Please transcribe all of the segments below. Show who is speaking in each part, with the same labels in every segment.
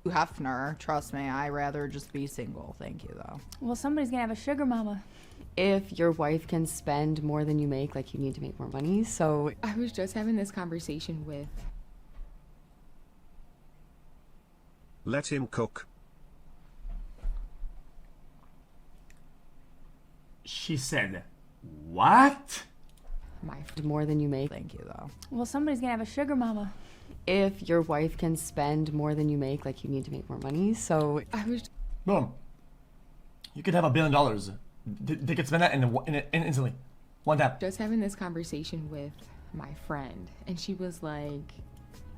Speaker 1: Hefner, trust me, I'd rather just be single. Thank you, though.
Speaker 2: Well, somebody's gonna have a sugar mama.
Speaker 3: If your wife can spend more than you make, like, you need to make more money, so...
Speaker 4: I was just having this conversation with...
Speaker 5: Let him cook.
Speaker 6: She said, what?
Speaker 3: More than you make.
Speaker 1: Thank you, though.
Speaker 2: Well, somebody's gonna have a sugar mama.
Speaker 3: If your wife can spend more than you make, like, you need to make more money, so...
Speaker 4: I was...
Speaker 6: Boom. You could have $1 billion. They could spend that in instantly. One tap.
Speaker 4: just having this conversation with my friend, and she was like,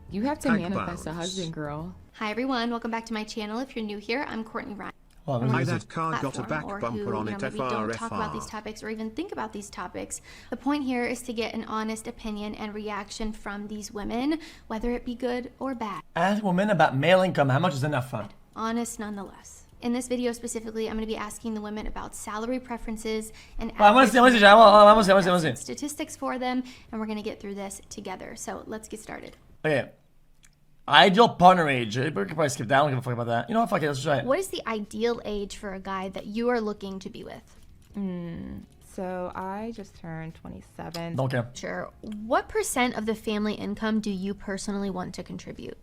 Speaker 4: you have to
Speaker 5: Thank
Speaker 4: manifest a
Speaker 5: Bounce.
Speaker 4: husband, girl.
Speaker 7: Hi everyone, welcome back to my channel. If you're new here, I'm Courtney Ryan.
Speaker 6: Hold on,
Speaker 5: Hi,
Speaker 6: let me
Speaker 5: that car got a
Speaker 7: Platform,
Speaker 5: back
Speaker 7: or
Speaker 5: bumper
Speaker 7: who,
Speaker 5: on it,
Speaker 7: maybe don't talk about these
Speaker 5: FRFR.
Speaker 7: topics or even think about these topics. The point here is to get an honest opinion and reaction from these women, whether it be good or bad.
Speaker 6: ask women about male income. How much is enough fun?
Speaker 7: Honest nonetheless. In this video specifically, I'm going to be asking the women about salary preferences and
Speaker 6: I want to see.
Speaker 7: statistics for them, and we're going to get through this together. So let's get started.
Speaker 6: Okay. Ideal partner age. We could probably skip that. I don't give a fuck about that. You know what? Fuck it. Let's try it.
Speaker 7: What is the ideal age for a guy that you are looking to be with?
Speaker 8: So I just turned 27.
Speaker 6: Don't care.
Speaker 7: Sure. What % of the family income do you personally want to contribute?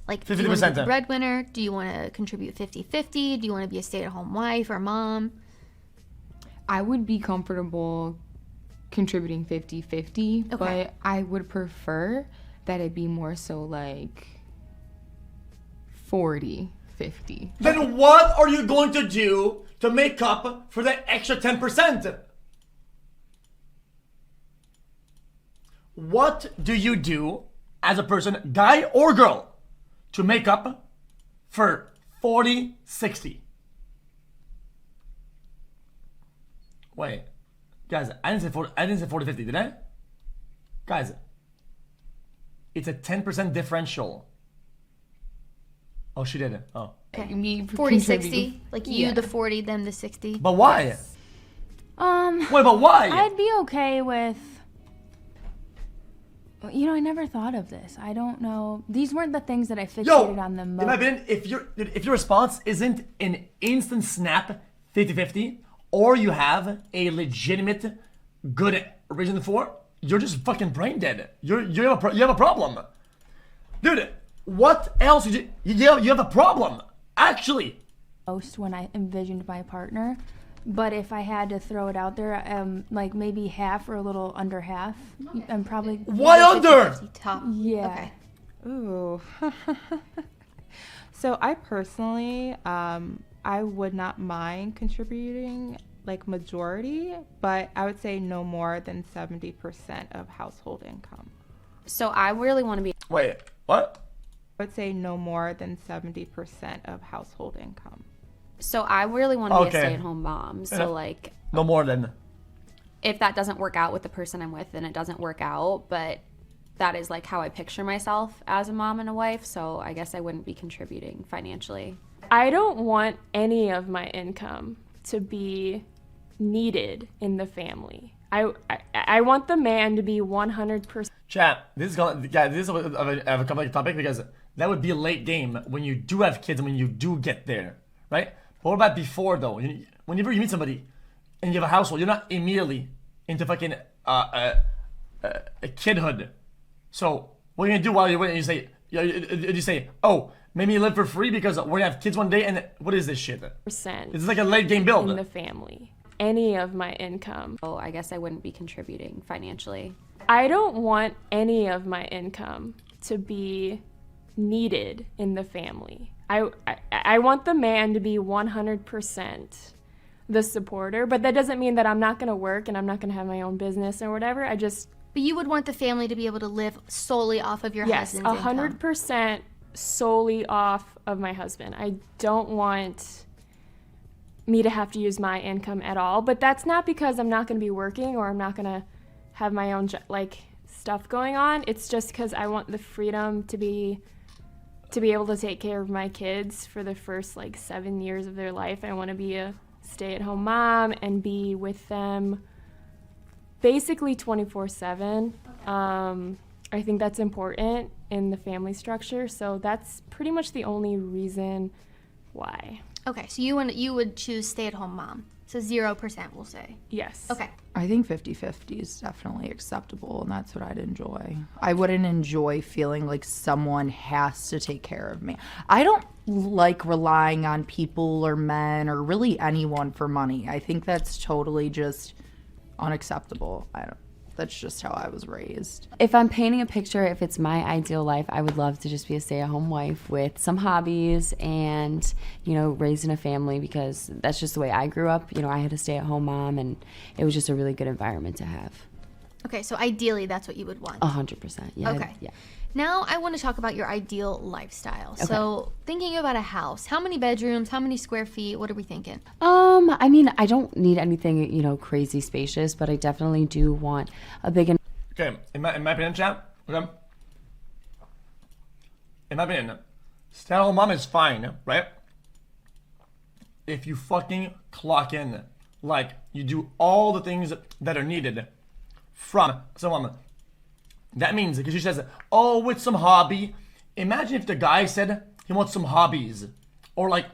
Speaker 7: Like, do you want to
Speaker 6: 50%.
Speaker 7: be the breadwinner? Do you want to contribute 50-50? Do you want to be a stay-at-home wife or mom?
Speaker 4: I would be comfortable contributing 50-50,
Speaker 7: Okay.
Speaker 4: but I would prefer that it be more so like 40-50.
Speaker 6: Then what are you going to do to make up for that extra 10%? What do you do as a person, guy or girl, to make up for 40-60? Wait, guys, I didn't say 40-50, did I? Guys, it's a 10% differential. Oh, she did it. Oh.
Speaker 7: Okay.
Speaker 4: Me
Speaker 7: 40-60? Like you,
Speaker 4: Yeah.
Speaker 7: the 40, them the 60?
Speaker 6: But why?
Speaker 2: Wait,
Speaker 6: but why?
Speaker 2: I'd be okay with... You know, I never thought of this. I don't know. These weren't the things that I fixated on the
Speaker 6: in
Speaker 2: most.
Speaker 6: my opinion, if your response isn't an instant snap 50-50, or you have a legitimate good reason for, you're just fucking brain dead. You have a problem, dude. What else? You have a problem, actually.
Speaker 2: Most when I envisioned my partner, but if I had to throw it out there, like maybe half or a little under half, I'm probably...
Speaker 6: Why under?
Speaker 7: 50-50 top.
Speaker 2: Yeah.
Speaker 7: Okay.
Speaker 8: Ooh. So I personally, I would not mind contributing like majority, but I would say no more than 70% of household income.
Speaker 9: So I really want to be
Speaker 6: Wait, what?
Speaker 8: I would say no more than 70% of household income.
Speaker 9: so I really want to be a
Speaker 6: Okay.
Speaker 9: stay-at-home mom. So
Speaker 6: Yeah.
Speaker 9: like
Speaker 6: No more than.
Speaker 9: if that doesn't work out with the person I'm with, then it doesn't work out, but that is like how I picture myself as a mom and a wife, so I guess I wouldn't be contributing financially.
Speaker 10: I don't want any of my income to be needed in the family. I want the man to be 100%.
Speaker 6: Chat, this is a complicated topic because that would be a late game when you do have kids and when you do get there, right? But what about before though? Whenever you meet somebody and you have a household, you're not immediately into fucking a kidhood. So what are you gonna do while you're waiting? You say, oh, maybe you live for free because we're gonna have kids one day. And what is this shit? This is like a late game build.
Speaker 10: In the family. Any of my income.
Speaker 9: So I guess I wouldn't be contributing financially.
Speaker 10: I don't want any of my income to be needed in the family. I want the man to be 100% the supporter, but that doesn't mean that I'm not going to work and I'm not going to have my own business or whatever.
Speaker 7: But you would want the family to be able to live solely off of your
Speaker 10: Yes,
Speaker 7: husband's income.
Speaker 10: 100% solely off of my husband. I don't want me to have to use my income at all, but that's not because I'm not going to be working or I'm not going to have my own stuff going on. It's just because I want the freedom to be able to take care of my kids for the first 7 years of their life. I want to be a stay-at-home mom and be with them basically 24/7. I think that's important, in the family structure. So that's pretty much the only reason why.
Speaker 7: Okay, so you would choose stay-at-home mom. So 0%, we'll say.
Speaker 10: Yes.
Speaker 7: Okay.
Speaker 1: I think 50-50 is definitely acceptable, and that's what I'd enjoy. I wouldn't enjoy feeling like someone has to take care of me. I don't like relying on people or men or really anyone for money. I think that's totally just unacceptable. That's just how I was raised.
Speaker 3: If I'm painting a picture, if it's my ideal life, I would love to just be a stay-at-home wife with some hobbies and, you know, raising a family, because that's just the way I grew up. You know, I had a stay-at-home mom, and it was just a really good environment to have.
Speaker 7: Okay, so ideally that's what you would want.
Speaker 3: 100%. Yeah.
Speaker 7: Okay.
Speaker 3: Yeah.
Speaker 7: Now I want to talk about your ideal lifestyle. So thinking about a house, how many bedrooms, how many square feet, what are we thinking?
Speaker 3: I mean, I don't need anything, you know, crazy spacious, but I definitely do want a big.
Speaker 6: Okay, in my opinion, chat. Okay. In my opinion, stay-at-home mom is fine, right? If you fucking clock in, like you do all the things that are needed from someone. That means, because she says, oh, with some hobby. Imagine if the guy said he wants some hobbies. Or like,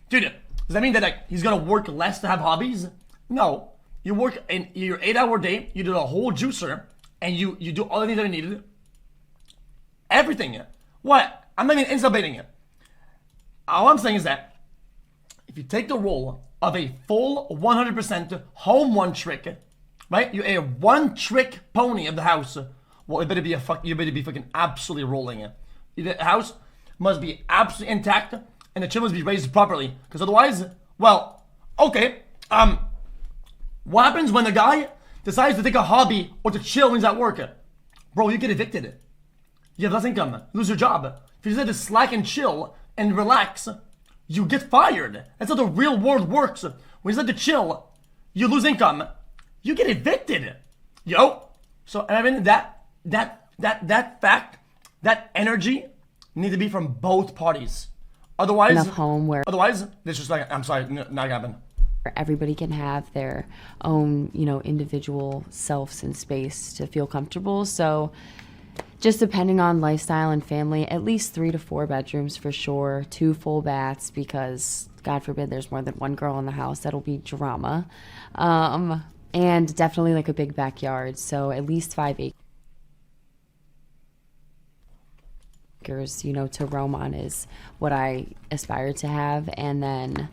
Speaker 6: dude, does that mean that like he's gonna work less to have hobbies? No. You work in your 8-hour day, you do a whole juicer, and you do all the things that are needed. Everything. What? I'm not even insulting it. All I'm saying is that if you take the role of a full 100% home one trick, right? You're a one trick pony of the house. Well, you better be fucking absolutely rolling it. The house must be absolutely intact, and the children must be raised properly. Because otherwise, well, okay. What happens when the guy decides to take a hobby or to chill when he's at work? Bro, you get evicted. You have less income. You lose your job. If you decide to slack and chill and relax, you get fired. That's how the real world works. When you decide to chill, you lose income. You get evicted. Yo. So, I mean, that fact, that energy needs to be from both parties. Otherwise,
Speaker 3: Enough home where
Speaker 6: this is like, I'm sorry, not gonna happen.
Speaker 3: Everybody can have their own, you know, individual selves and space to feel comfortable. So just depending on lifestyle and family, at least 3 to 4 bedrooms for sure, 2 full baths, because God forbid there's more than one girl in the house. That'll be drama. And definitely like a big backyard. So at least 5 acres, you know, to roam on is what I aspire to have. And then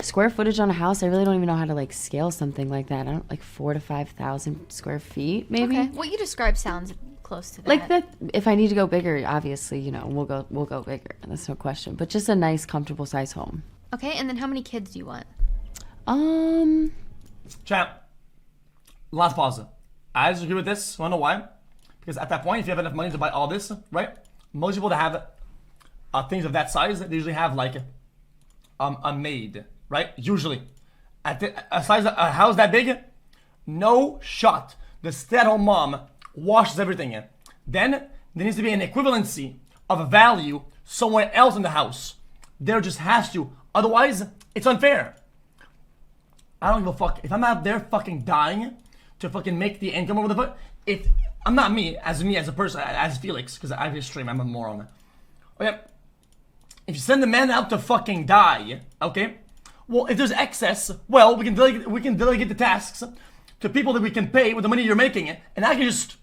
Speaker 3: square footage on a house, I really don't even know how to like scale something like that. I don't like 4,000 to 5,000 square feet, maybe.
Speaker 7: Okay, what you described sounds close to that.
Speaker 3: Like that. If I need to go bigger, obviously, you know, we'll go bigger. That's no question. But just a nice, comfortable size home.
Speaker 7: Okay, and then how many kids do you want?
Speaker 6: Chat. Last pause. I disagree with this. Wanna know why? Because at that point, if you have enough money to buy all this, right? Most people that have things of that size, they usually have like a maid, right? Usually, at a house that big, no shot. The stay-at-home mom washes everything in. Then there needs to be an equivalency of a value somewhere else in the house. There just has to. Otherwise, it's unfair. I don't give a fuck. If I'm out there fucking dying to fucking make the income over the foot, if I'm not me as a person, as Felix, because I have a stream, I'm a moron. Okay. If you send the man out to fucking die, okay? Well, if there's excess, well, we can delegate the tasks to people that we can pay with the money you're making, and I can just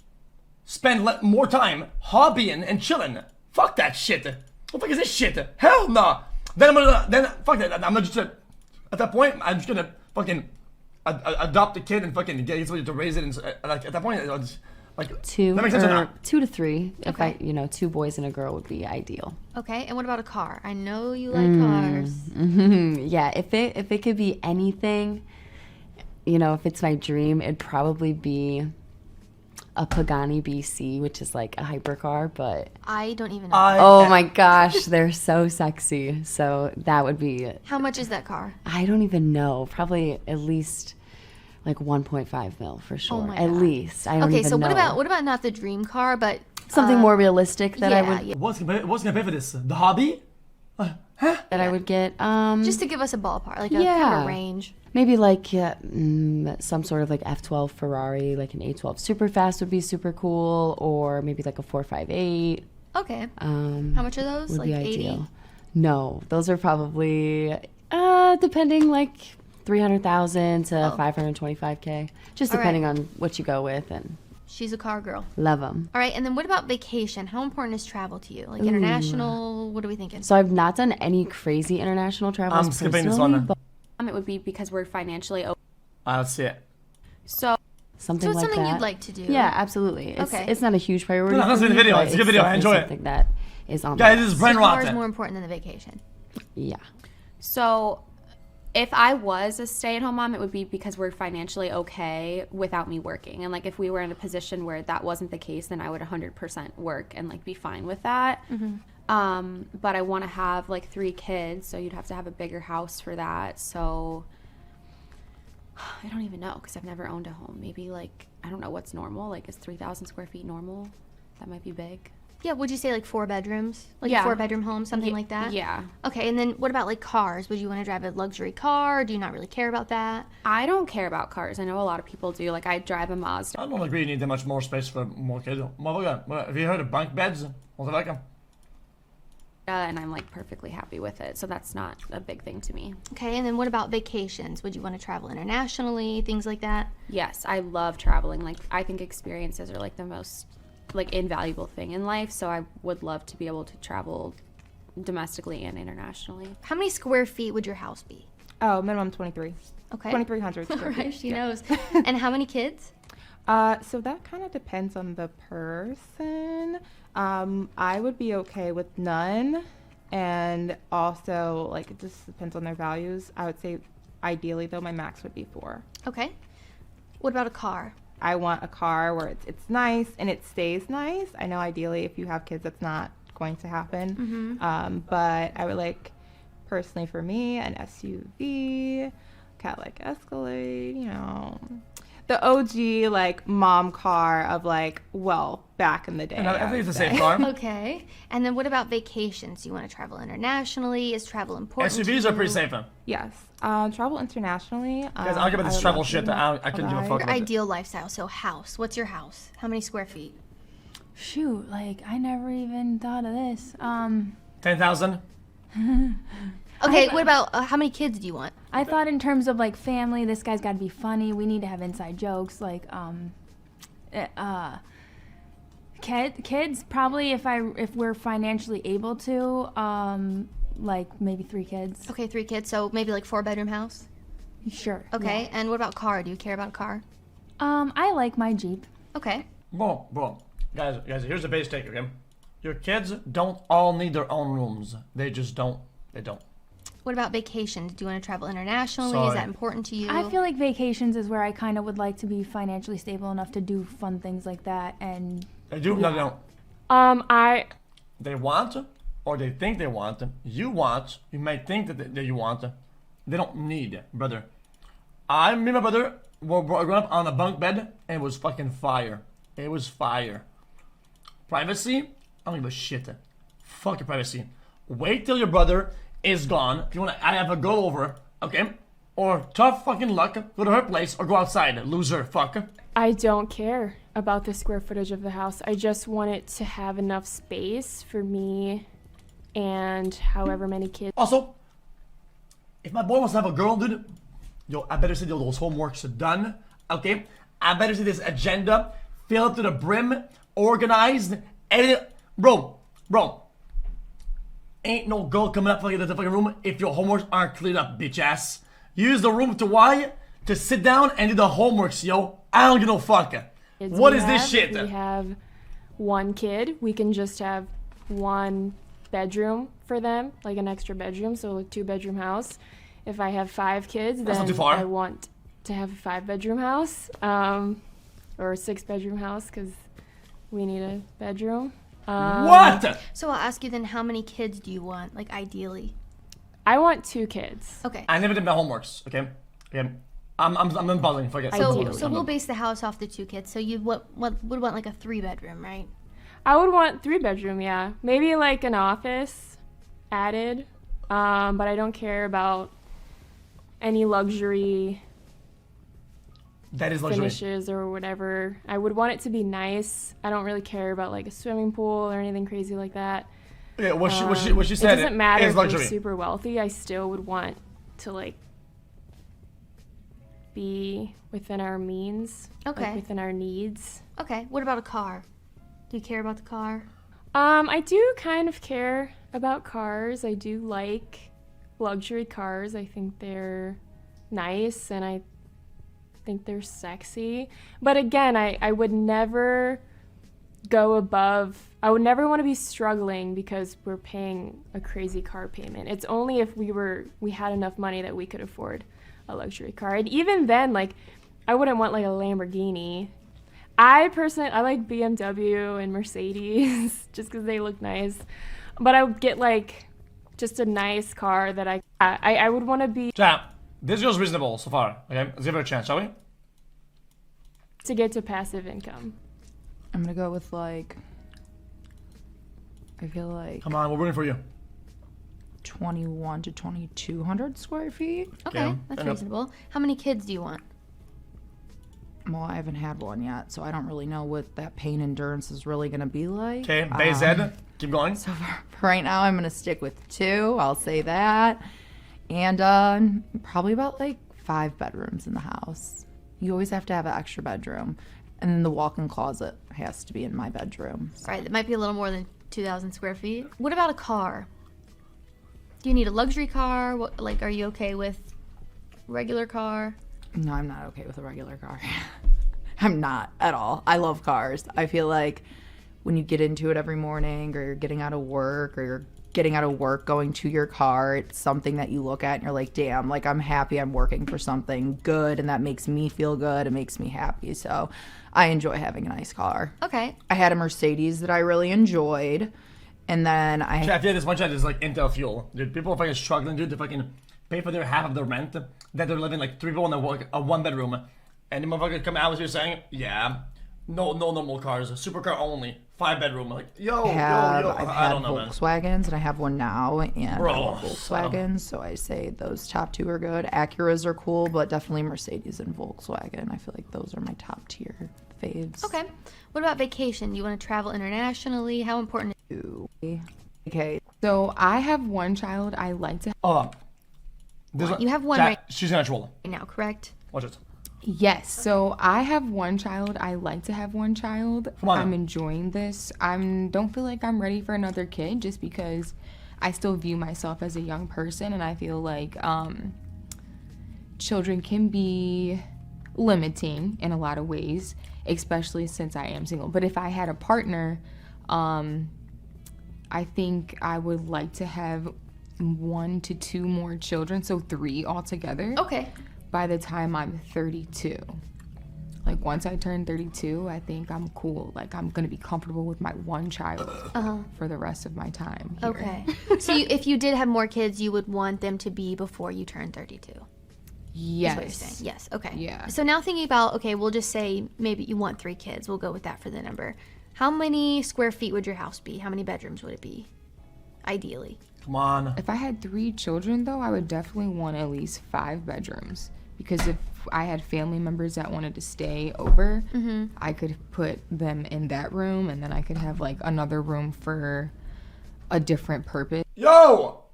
Speaker 6: spend more time hobbying and chilling. Fuck that shit. What the fuck is this shit? Hell no. Then fuck that. I'm just at that point, I'm just gonna fucking adopt a kid and fucking get somebody to raise it, and like at that point, I'll just, like
Speaker 3: 2
Speaker 6: that makes sense or not?
Speaker 3: 2 to 3. If
Speaker 7: Okay.
Speaker 3: 2 boys and a girl would be ideal.
Speaker 7: Okay, and what about a car? I know you like cars.
Speaker 3: Yeah, if it could be anything, you know, if it's my dream, it'd probably be a Pagani BC, which is like a hypercar, but
Speaker 7: I don't even know.
Speaker 3: oh my gosh, they're so sexy. So that would be,
Speaker 7: How much is that car?
Speaker 3: I don't even know, probably at least like 1.5 mil for sure.
Speaker 7: my
Speaker 3: At
Speaker 7: God.
Speaker 3: least. I don't
Speaker 7: Okay,
Speaker 3: even
Speaker 7: so
Speaker 3: know.
Speaker 7: what about not the dream car, but
Speaker 3: Something more realistic that I
Speaker 7: yeah,
Speaker 3: would
Speaker 7: yeah.
Speaker 6: What's gonna pay for this? The hobby?
Speaker 3: I would get
Speaker 7: Just to give us a ballpark, like a kind of
Speaker 3: Yeah.
Speaker 7: a range.
Speaker 3: maybe like some sort of like F12 Ferrari, like an A12 super fast would be super cool, or maybe like a 458.
Speaker 7: Okay. How much are those?
Speaker 3: Would
Speaker 7: Like
Speaker 3: be
Speaker 7: 80?
Speaker 3: ideal. No, those are probably depending, like 300,000 to 525K, just
Speaker 7: All right.
Speaker 3: depending on what you go with, and
Speaker 7: She's a car girl.
Speaker 3: love them.
Speaker 7: All right, and then what about vacation? How important is travel to you? Like international? What are we thinking?
Speaker 3: So I've not done any crazy international travels
Speaker 6: I'm skipping this
Speaker 3: personally,
Speaker 6: one.
Speaker 3: but
Speaker 9: It would be because we're financially open.
Speaker 6: Let's see it.
Speaker 9: So
Speaker 3: something
Speaker 7: So it's
Speaker 3: like
Speaker 7: something
Speaker 3: that.
Speaker 7: you'd like to do.
Speaker 3: Yeah, absolutely. It's,
Speaker 7: Okay.
Speaker 3: it's not a huge priority.
Speaker 6: No, let's
Speaker 3: for
Speaker 6: see the
Speaker 3: me,
Speaker 6: video.
Speaker 3: but
Speaker 6: It's a good video. I
Speaker 3: definitely
Speaker 6: enjoy it.
Speaker 3: something that is on
Speaker 6: Guys,
Speaker 3: my
Speaker 6: this is
Speaker 3: list.
Speaker 6: brain
Speaker 7: So car is
Speaker 6: rot.
Speaker 7: more important than the vacation.
Speaker 3: Yeah.
Speaker 9: So if I was a stay-at-home mom, it would be because we're financially okay without me working. And like if we were in a position where that wasn't the case, then I would 100% work and like be fine with that. But I want to have like 3 kids, so you'd have to have a bigger house for that. So I don't even know because I've never owned a home. Maybe like, I don't know what's normal. Like is 3,000 square feet normal? That might be big.
Speaker 7: Yeah, would you say like 4 bedrooms? Like a
Speaker 9: Yeah.
Speaker 7: 4-bedroom home, something like that?
Speaker 9: Yeah.
Speaker 7: Okay, and then what about like cars? Would you want to drive a luxury car? Do you not really care about that?
Speaker 9: I don't care about cars. I know a lot of people do. Like I drive a Mazda.
Speaker 6: I don't agree you need that much more space for more kids. Motherfucker, have you heard of bunk beds? What like them?
Speaker 9: And I'm like perfectly happy with it. So that's not a big thing to me.
Speaker 7: Okay, and then what about vacations? Would you want to travel internationally, things like that?
Speaker 9: Yes, I love traveling. Like I think experiences are like the most like invaluable thing in life. So I would love to be able to travel domestically and internationally.
Speaker 7: How many square feet would your house be?
Speaker 8: Oh, minimum 23.
Speaker 7: Okay.
Speaker 8: 2,300
Speaker 7: All
Speaker 8: square
Speaker 7: right,
Speaker 8: feet.
Speaker 7: she knows. And how many kids?
Speaker 8: So that kind of depends on the person. I would be okay with none. And also, like, it just depends on their values. I would say, ideally, though, my max would be 4.
Speaker 7: Okay. What about a car?
Speaker 8: I want a car where it's nice and it stays nice. I know ideally if you have kids, that's not going to happen. But I would like, personally for me, an SUV, Cadillac Escalade, you know, the OG like mom car of like, well, back in the day.
Speaker 6: And I think
Speaker 8: would
Speaker 6: it's a
Speaker 8: say.
Speaker 6: safe car.
Speaker 7: Okay. And then what about vacations? Do you want to travel internationally? Is travel important to
Speaker 6: SUVs are pretty
Speaker 7: you?
Speaker 6: safe, man.
Speaker 8: Yes. Travel internationally.
Speaker 6: Guys, I don't give about this
Speaker 8: would
Speaker 6: travel
Speaker 8: love
Speaker 6: shit.
Speaker 8: to
Speaker 6: I couldn't give a
Speaker 8: provide-
Speaker 6: fuck
Speaker 7: Your
Speaker 6: about it.
Speaker 7: ideal lifestyle. So house. What's your house? How many square feet?
Speaker 2: Shoot, like I never even thought of this.
Speaker 6: 10,000.
Speaker 7: Okay, what about how many kids do you want?
Speaker 2: I thought in terms of like family, this guy's got to be funny. We need to have inside jokes. Like, kids probably if we're financially able to, like maybe 3 kids.
Speaker 7: Okay, 3 kids. So maybe like 4-bedroom house.
Speaker 2: Sure.
Speaker 7: Okay.
Speaker 2: yeah.
Speaker 7: And what about car? Do you care about a car?
Speaker 2: I like my Jeep.
Speaker 7: Okay.
Speaker 6: Boom. Guys, here's the base take, okay? Your kids don't all need their own rooms. They just don't. They don't.
Speaker 7: What about vacations? Do you want to travel internationally? Is
Speaker 6: Sorry.
Speaker 7: that important to you?
Speaker 2: I feel like vacations is where I kind of would like to be financially stable enough to do fun things like that. And
Speaker 6: They do. No, they don't.
Speaker 10: I
Speaker 6: They want, or they think they want. You want. You might think that you want. They don't need, brother. Me and my brother were growing up on a bunk bed, and it was fucking fire. It was fire. Privacy? I don't give a shit. Fuck your privacy. Wait till your brother is gone. If you want to have a go over, okay? Or tough fucking luck, go to her place or go outside, loser, fuck.
Speaker 10: I don't care about the square footage of the house. I just want it to have enough space for me and however many kids.
Speaker 6: Also, if my boy wants to have a girl, dude, yo, I better see those homeworks done, okay? I better see this agenda filled to the brim, organized, edited. Bro, ain't no girl coming up to the fucking room if your homeworks aren't cleared up, bitch ass. Use the room to why? To sit down and do the homeworks, yo. I don't give no fuck.
Speaker 10: Kids
Speaker 6: What
Speaker 10: we
Speaker 6: is this
Speaker 10: have.
Speaker 6: shit?
Speaker 10: We have 1 kid. We can just have 1 bedroom for them, like an extra bedroom, so a 2-bedroom house. If I have 5 kids,
Speaker 6: That's not
Speaker 10: then
Speaker 6: too far.
Speaker 10: I want to have a 5-bedroom house, or a 6-bedroom house because we need a bedroom.
Speaker 6: What?
Speaker 7: So I'll ask you then, how many kids do you want, like ideally?
Speaker 10: I want 2 kids.
Speaker 7: Okay.
Speaker 6: I never did my homeworks, okay? I'm done buzzing. Fuck it.
Speaker 7: So,
Speaker 10: Ideally.
Speaker 7: so we'll base the house off the 2 kids. So you what would want like a 3-bedroom, right?
Speaker 10: I would want 3-bedroom, yeah. Maybe like an office added, but I don't care about any luxury.
Speaker 6: That is luxury.
Speaker 10: finishes or whatever. I would want it to be nice. I don't really care about like a swimming pool or anything crazy like that.
Speaker 6: Yeah, what she said
Speaker 10: It doesn't matter
Speaker 6: is
Speaker 10: if
Speaker 6: luxury.
Speaker 10: you're super wealthy. I still would want to like be within our means,
Speaker 7: Okay.
Speaker 10: like within our needs.
Speaker 7: Okay. What about a car? Do you care about the car?
Speaker 10: I do kind of care about cars. I do like luxury cars. I think they're nice and I think they're sexy. But again, I would never go above, I would never want to be struggling because we're paying a crazy car payment. It's only if we had enough money that we could afford a luxury car. And even then, like, I wouldn't want like a Lamborghini. I like BMW and Mercedes just because they look nice. But I would get like just a nice car that I would want to be
Speaker 6: Chat, this girl's reasonable so far. Okay, let's give her a chance, shall we?
Speaker 10: to get to passive income.
Speaker 1: I'm gonna go with like, I feel like
Speaker 6: Come on, we're rooting for you.
Speaker 1: 21 to 2200 square feet.
Speaker 7: Okay,
Speaker 6: Okay,
Speaker 7: that's
Speaker 6: fair enough.
Speaker 7: reasonable. How many kids do you want?
Speaker 1: Well, I haven't had one yet, so I don't really know what that pain endurance is really gonna be like.
Speaker 6: Okay, Bay Zed, keep going.
Speaker 1: So for right now, I'm gonna stick with 2. I'll say that, and probably about like 5 bedrooms in the house. You always have to have an extra bedroom, and then the walk-in closet has to be in my bedroom.
Speaker 7: All right, that might be a little more than 2,000 square feet. What about a car? Do you need a luxury car? What, like, are you okay with regular car?
Speaker 1: No, I'm not okay with a regular car. I'm not at all. I love cars. I feel like when you get into it every morning, or you're getting out of work, or you're getting out of work going to your car, it's something that you look at and you're like, damn, like I'm happy I'm working for something good, and that makes me feel good. It makes me happy. So I enjoy having a nice car.
Speaker 7: Okay.
Speaker 1: I had a Mercedes that I really enjoyed. And then
Speaker 6: Chat, I feel like this one chat is like Intel fuel. Dude, people are fucking struggling, dude, to fucking pay for their half of their rent. That they're living like 3 people in a 1 bedroom. And the motherfucker come out here saying, yeah, no normal cars, supercar only, 5 bedroom. Like,
Speaker 1: I've
Speaker 6: I
Speaker 1: had
Speaker 6: don't know, man.
Speaker 1: Volkswagens, and I have one now, and
Speaker 6: Bro,
Speaker 1: I love Volkswagens, so I say those top 2 are good. Acuras are cool, but definitely Mercedes and Volkswagen. I feel like those are my top tier faves.
Speaker 7: Okay. What about vacation? Do you want to travel internationally? How important
Speaker 1: Okay.
Speaker 8: So I have one child I like to.
Speaker 6: Hold on. This
Speaker 7: You have one
Speaker 6: chat,
Speaker 7: right
Speaker 6: She's gonna troll.
Speaker 7: now, correct?
Speaker 6: Watch it.
Speaker 8: Yes, so I have one child. I like to have one child.
Speaker 6: Come on.
Speaker 8: I'm enjoying this. Don't feel like I'm ready for another kid just because I still view myself as a young person, and I feel like children can be limiting in a lot of ways, especially since I am single. But if I had a partner, I think I would like to have 1 to 2 more children, so 3 altogether.
Speaker 7: Okay.
Speaker 8: By the time I'm 32. Like once I turn 32, I think I'm cool. Like I'm gonna be comfortable with my one child for the rest of my time here.
Speaker 7: Okay. So if you did have more kids, you would want them to be before you turn 32.
Speaker 8: Yes.
Speaker 7: Is what you're saying. Yes. Okay.
Speaker 8: Yeah.
Speaker 7: So now thinking about, okay, we'll just say maybe you want 3 kids. We'll go with that for the number. How many square feet would your house be? How many bedrooms would it be? Ideally.
Speaker 6: Come on.
Speaker 8: If I had 3 children though, I would definitely want at least 5 bedrooms. Because if I had family members that wanted to stay over, I could put them in that room, and then I could have like another room for a different purpose.
Speaker 6: Yo!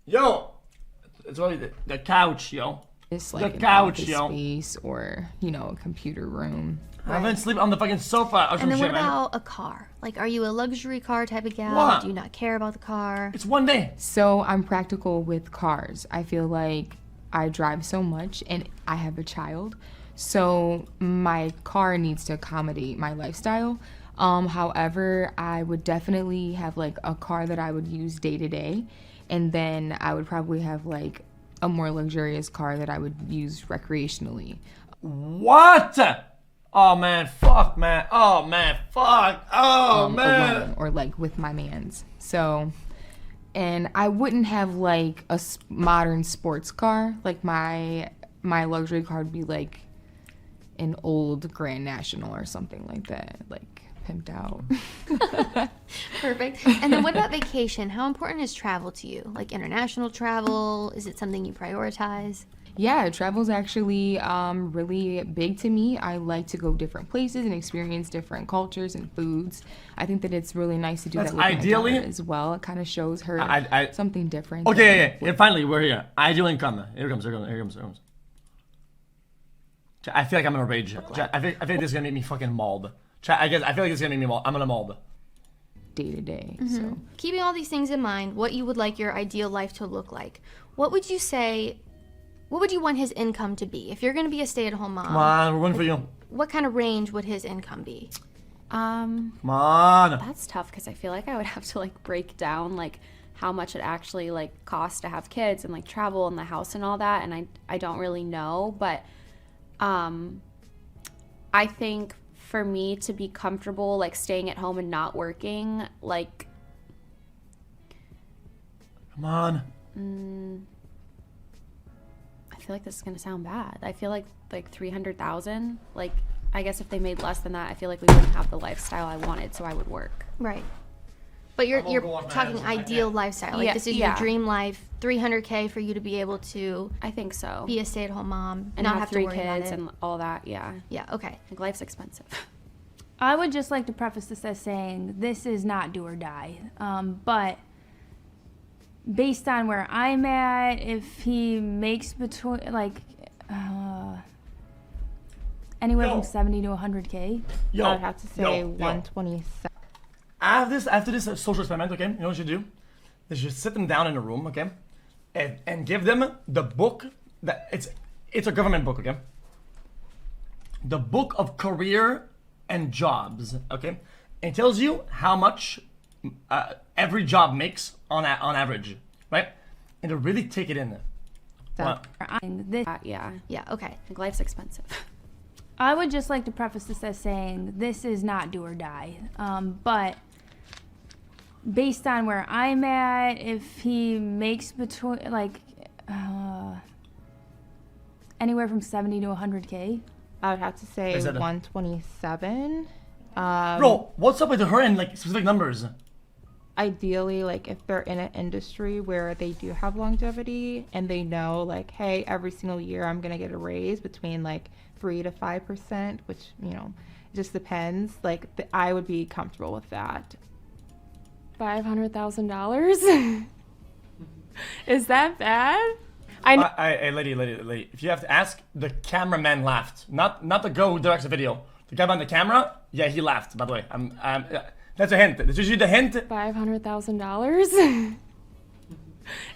Speaker 6: It's only the couch, yo.
Speaker 8: It's
Speaker 6: The
Speaker 8: like an
Speaker 6: couch,
Speaker 8: office
Speaker 6: yo.
Speaker 8: space or, a computer room.
Speaker 6: I've been sleeping on the fucking sofa or some
Speaker 7: And then
Speaker 6: shit,
Speaker 7: what
Speaker 6: man.
Speaker 7: about a car? Like, are you a luxury car type of gal?
Speaker 6: What?
Speaker 7: Do you not care about the car?
Speaker 6: It's one day.
Speaker 8: So I'm practical with cars. I feel like I drive so much and I have a child. So my car needs to accommodate my lifestyle. However, I would definitely have like a car that I would use day to day. And then I would probably have like a more luxurious car that I would use recreationally.
Speaker 6: What? Oh man, fuck, man. Oh man, fuck. Oh man.
Speaker 8: Alone or like with my mans. So, and I wouldn't have like a modern sports car. Like my luxury car would be like an old Grand National or something like that, like pimped out.
Speaker 7: Perfect. And then what about vacation? How important is travel to you? Like international travel? Is it something you prioritize?
Speaker 4: Yeah, travel's actually really big to me. I like to go different places and experience different cultures and foods. I think that it's really nice to do
Speaker 6: That's
Speaker 4: that with
Speaker 6: ideally-
Speaker 4: my daughter as well. It kind of shows her something different.
Speaker 6: Okay, yeah. Finally, we're here. Ideal income. Here comes. Chat, I feel like I'm gonna rage. Chat, I feel like this is gonna make me fucking mauled. Chat, I feel like this is gonna make me mauled. I'm gonna mauled.
Speaker 4: Day to day.
Speaker 7: Mm-hmm.
Speaker 4: So
Speaker 7: Keeping all these things in mind, what you would like your ideal life to look like, what would you say, what would you want his income to be? If you're going to be a stay-at-home mom,
Speaker 6: Come on, we're going for you.
Speaker 7: what kind of range would his income be?
Speaker 6: Come on.
Speaker 9: That's tough because I feel like I would have to like break down like how much it actually like costs to have kids and like travel and the house and all that, and I don't really know, but I think for me to be comfortable like staying at home and not working, like
Speaker 6: Come on.
Speaker 9: I feel like this is gonna sound bad. I feel like 300,000. Like I guess if they made less than that, I feel like we wouldn't have the lifestyle I wanted, so I would work.
Speaker 7: Right. But you're
Speaker 6: gonna go off my
Speaker 7: talking
Speaker 6: hands. I
Speaker 7: ideal
Speaker 6: can't.
Speaker 7: lifestyle. Like
Speaker 9: Yeah,
Speaker 7: this is
Speaker 9: yeah.
Speaker 7: your dream life, 300K for you to be able to
Speaker 9: I think so.
Speaker 7: be a stay-at-home mom
Speaker 9: And
Speaker 7: not
Speaker 9: have
Speaker 7: to
Speaker 9: 3
Speaker 7: worry about
Speaker 9: kids
Speaker 7: it.
Speaker 9: and all that. Yeah.
Speaker 7: Yeah, okay.
Speaker 9: Like life's expensive.
Speaker 2: I would just like to preface this as saying this is not do or die. But based on where I'm at, if he makes between anywhere
Speaker 6: Yo.
Speaker 2: from 70 to 100K,
Speaker 6: Yo.
Speaker 8: I would have to say
Speaker 6: yo.
Speaker 8: 127.
Speaker 6: After this social experiment, okay, you know what you do? Is you sit them down in a room, okay, and give them the book that it's a government book, okay. The book of career and jobs, okay. It tells you how much every job makes on average, right? And to really take it in. Well,
Speaker 2: this
Speaker 9: Yeah.
Speaker 7: Yeah, okay.
Speaker 9: Like life's expensive.
Speaker 2: I would just like to preface this as saying this is not do or die. But based on where I'm at, if he makes between anywhere from 70 to 100K,
Speaker 8: I would have to say
Speaker 6: Is that a-
Speaker 8: 127.
Speaker 6: bro, what's up with her and like specific numbers?
Speaker 8: Ideally, like if they're in an industry where they do have longevity and they know like, hey, every single year I'm gonna get a raise between like 3 to 5%, which it just depends. Like I would be comfortable with that.
Speaker 10: $500,000? Is that bad? I know.
Speaker 6: Hey, lady. If you have to ask, the cameraman laughed. Not the girl who directs the video. The guy behind the camera, yeah, he laughed. By the way, that's a hint. That's usually the hint.
Speaker 10: $500,000?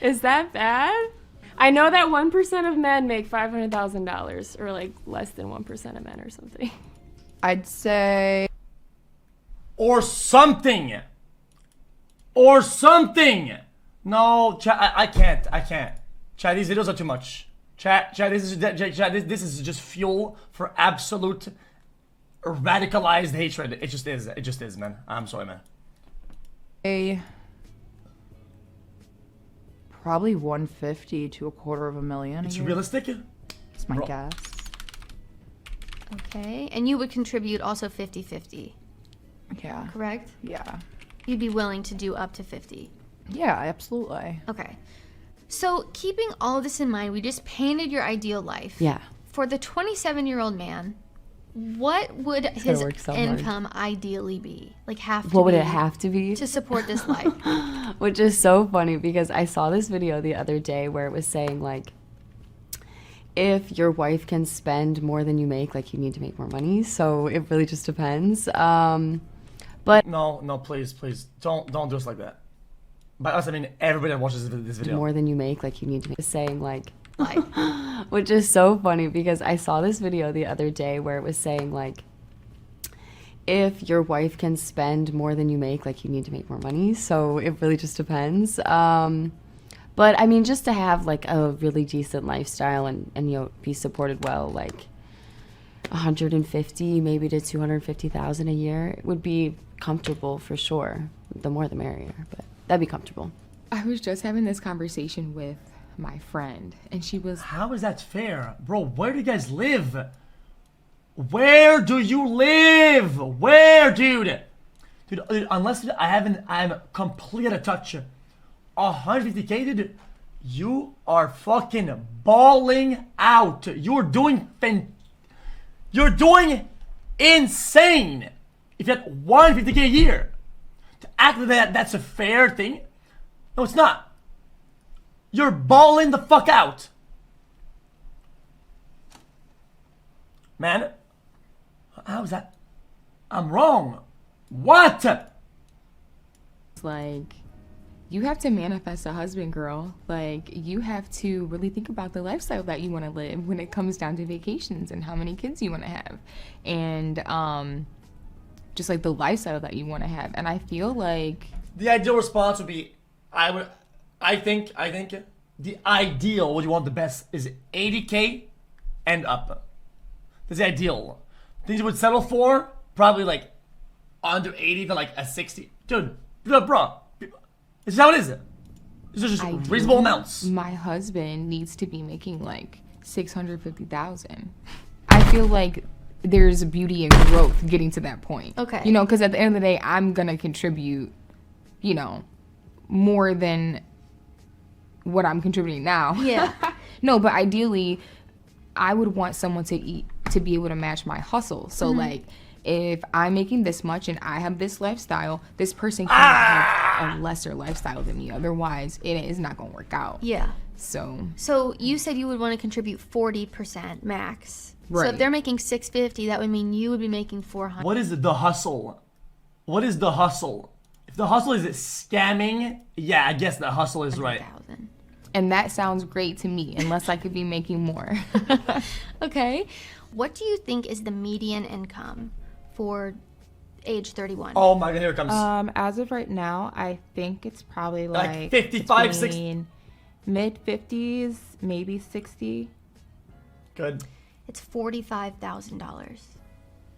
Speaker 10: Is that bad? I know that 1% of men make $500,000, or like less than 1% of men or something.
Speaker 1: I'd say
Speaker 6: Or something. No, chat, I can't. Chat, these videos are too much. Chat, this is just fuel for absolute radicalized hatred. It just is, man. I'm sorry, man.
Speaker 1: probably 150 to $250,000.
Speaker 6: It's
Speaker 1: a year.
Speaker 6: realistic.
Speaker 1: That's my
Speaker 6: Bro.
Speaker 1: guess.
Speaker 7: Okay. And you would contribute also 50-50,
Speaker 1: Yeah.
Speaker 7: correct?
Speaker 1: Yeah.
Speaker 7: You'd be willing to do up to 50.
Speaker 1: Yeah, absolutely.
Speaker 7: Okay. So, keeping all of this in mind, we just painted your ideal life.
Speaker 3: Yeah.
Speaker 7: For the 27-year-old man, what would his
Speaker 3: work so hard.
Speaker 7: income ideally be? Like have to
Speaker 3: What would
Speaker 7: be
Speaker 3: it have to be?
Speaker 7: to support this life?
Speaker 3: Which is so funny because I saw this video the other day where it was saying like, if your wife can spend more than you make, like you need to make more money. So it really just depends.
Speaker 6: No, please, don't do us like that. By us, I mean everybody that watches this video.
Speaker 3: More than you make, like you need to make. Saying like,
Speaker 7: Life.
Speaker 3: which is so funny because I saw this video the other day where it was saying like, if your wife can spend more than you make, like you need to make more money. So it really just depends. But I mean, just to have like a really decent lifestyle and be supported well, like 150 maybe to 250,000 a year would be comfortable for sure. The more the merrier, but that'd be comfortable.
Speaker 4: I was just having this conversation with my friend, and she was
Speaker 6: How is that fair? Bro, where do you guys live? Where do you live? Where, dude? Dude, unless I'm completely out of touch. 150K, dude. You are fucking balling out. You're doing insane. If you had $150K a year, to act like that's a fair thing. No, it's not. You're balling the fuck out. Man, how is that? I'm wrong. What?
Speaker 4: It's like, you have to manifest a husband, girl. Like, you have to really think about the lifestyle that you want to live when it comes down to vacations and how many kids you want to have. And just like the lifestyle that you want to have. And I feel like
Speaker 6: The ideal response would be, I think the ideal, what you want the best, is 80K and up. That's the ideal. Things you would settle for, probably like under 80 to like a 60. Dude, bro, this is how it is. These are just reasonable amounts.
Speaker 4: my husband needs to be making like 650,000. I feel like there's beauty in growth getting to that point.
Speaker 7: Okay.
Speaker 4: You know, because at the end of the day, I'm gonna contribute, you know, more than what I'm contributing now.
Speaker 7: Yeah.
Speaker 4: No, but ideally, I would want someone to be able to match my hustle. So like, if I'm making this much and I have this lifestyle, this person can't have a lesser lifestyle than me. Otherwise, it is not gonna work out.
Speaker 7: Yeah.
Speaker 4: So
Speaker 7: So you said you would want to contribute 40% max. So
Speaker 4: Right.
Speaker 7: if they're making 650, that would mean you would be making 400.
Speaker 6: What is the hustle? What is the hustle? If the hustle is scamming, yeah, I guess the hustle is right.
Speaker 7: 100,000.
Speaker 4: and that sounds great to me, unless I could be making more.
Speaker 7: Okay. What do you think is the median income for age 31?
Speaker 6: Oh my god, here it comes.
Speaker 8: As of right now, I think it's probably
Speaker 6: Like
Speaker 8: like
Speaker 6: 55, 60.
Speaker 8: mid 50s, maybe 60.
Speaker 6: Good.
Speaker 7: It's $45,000.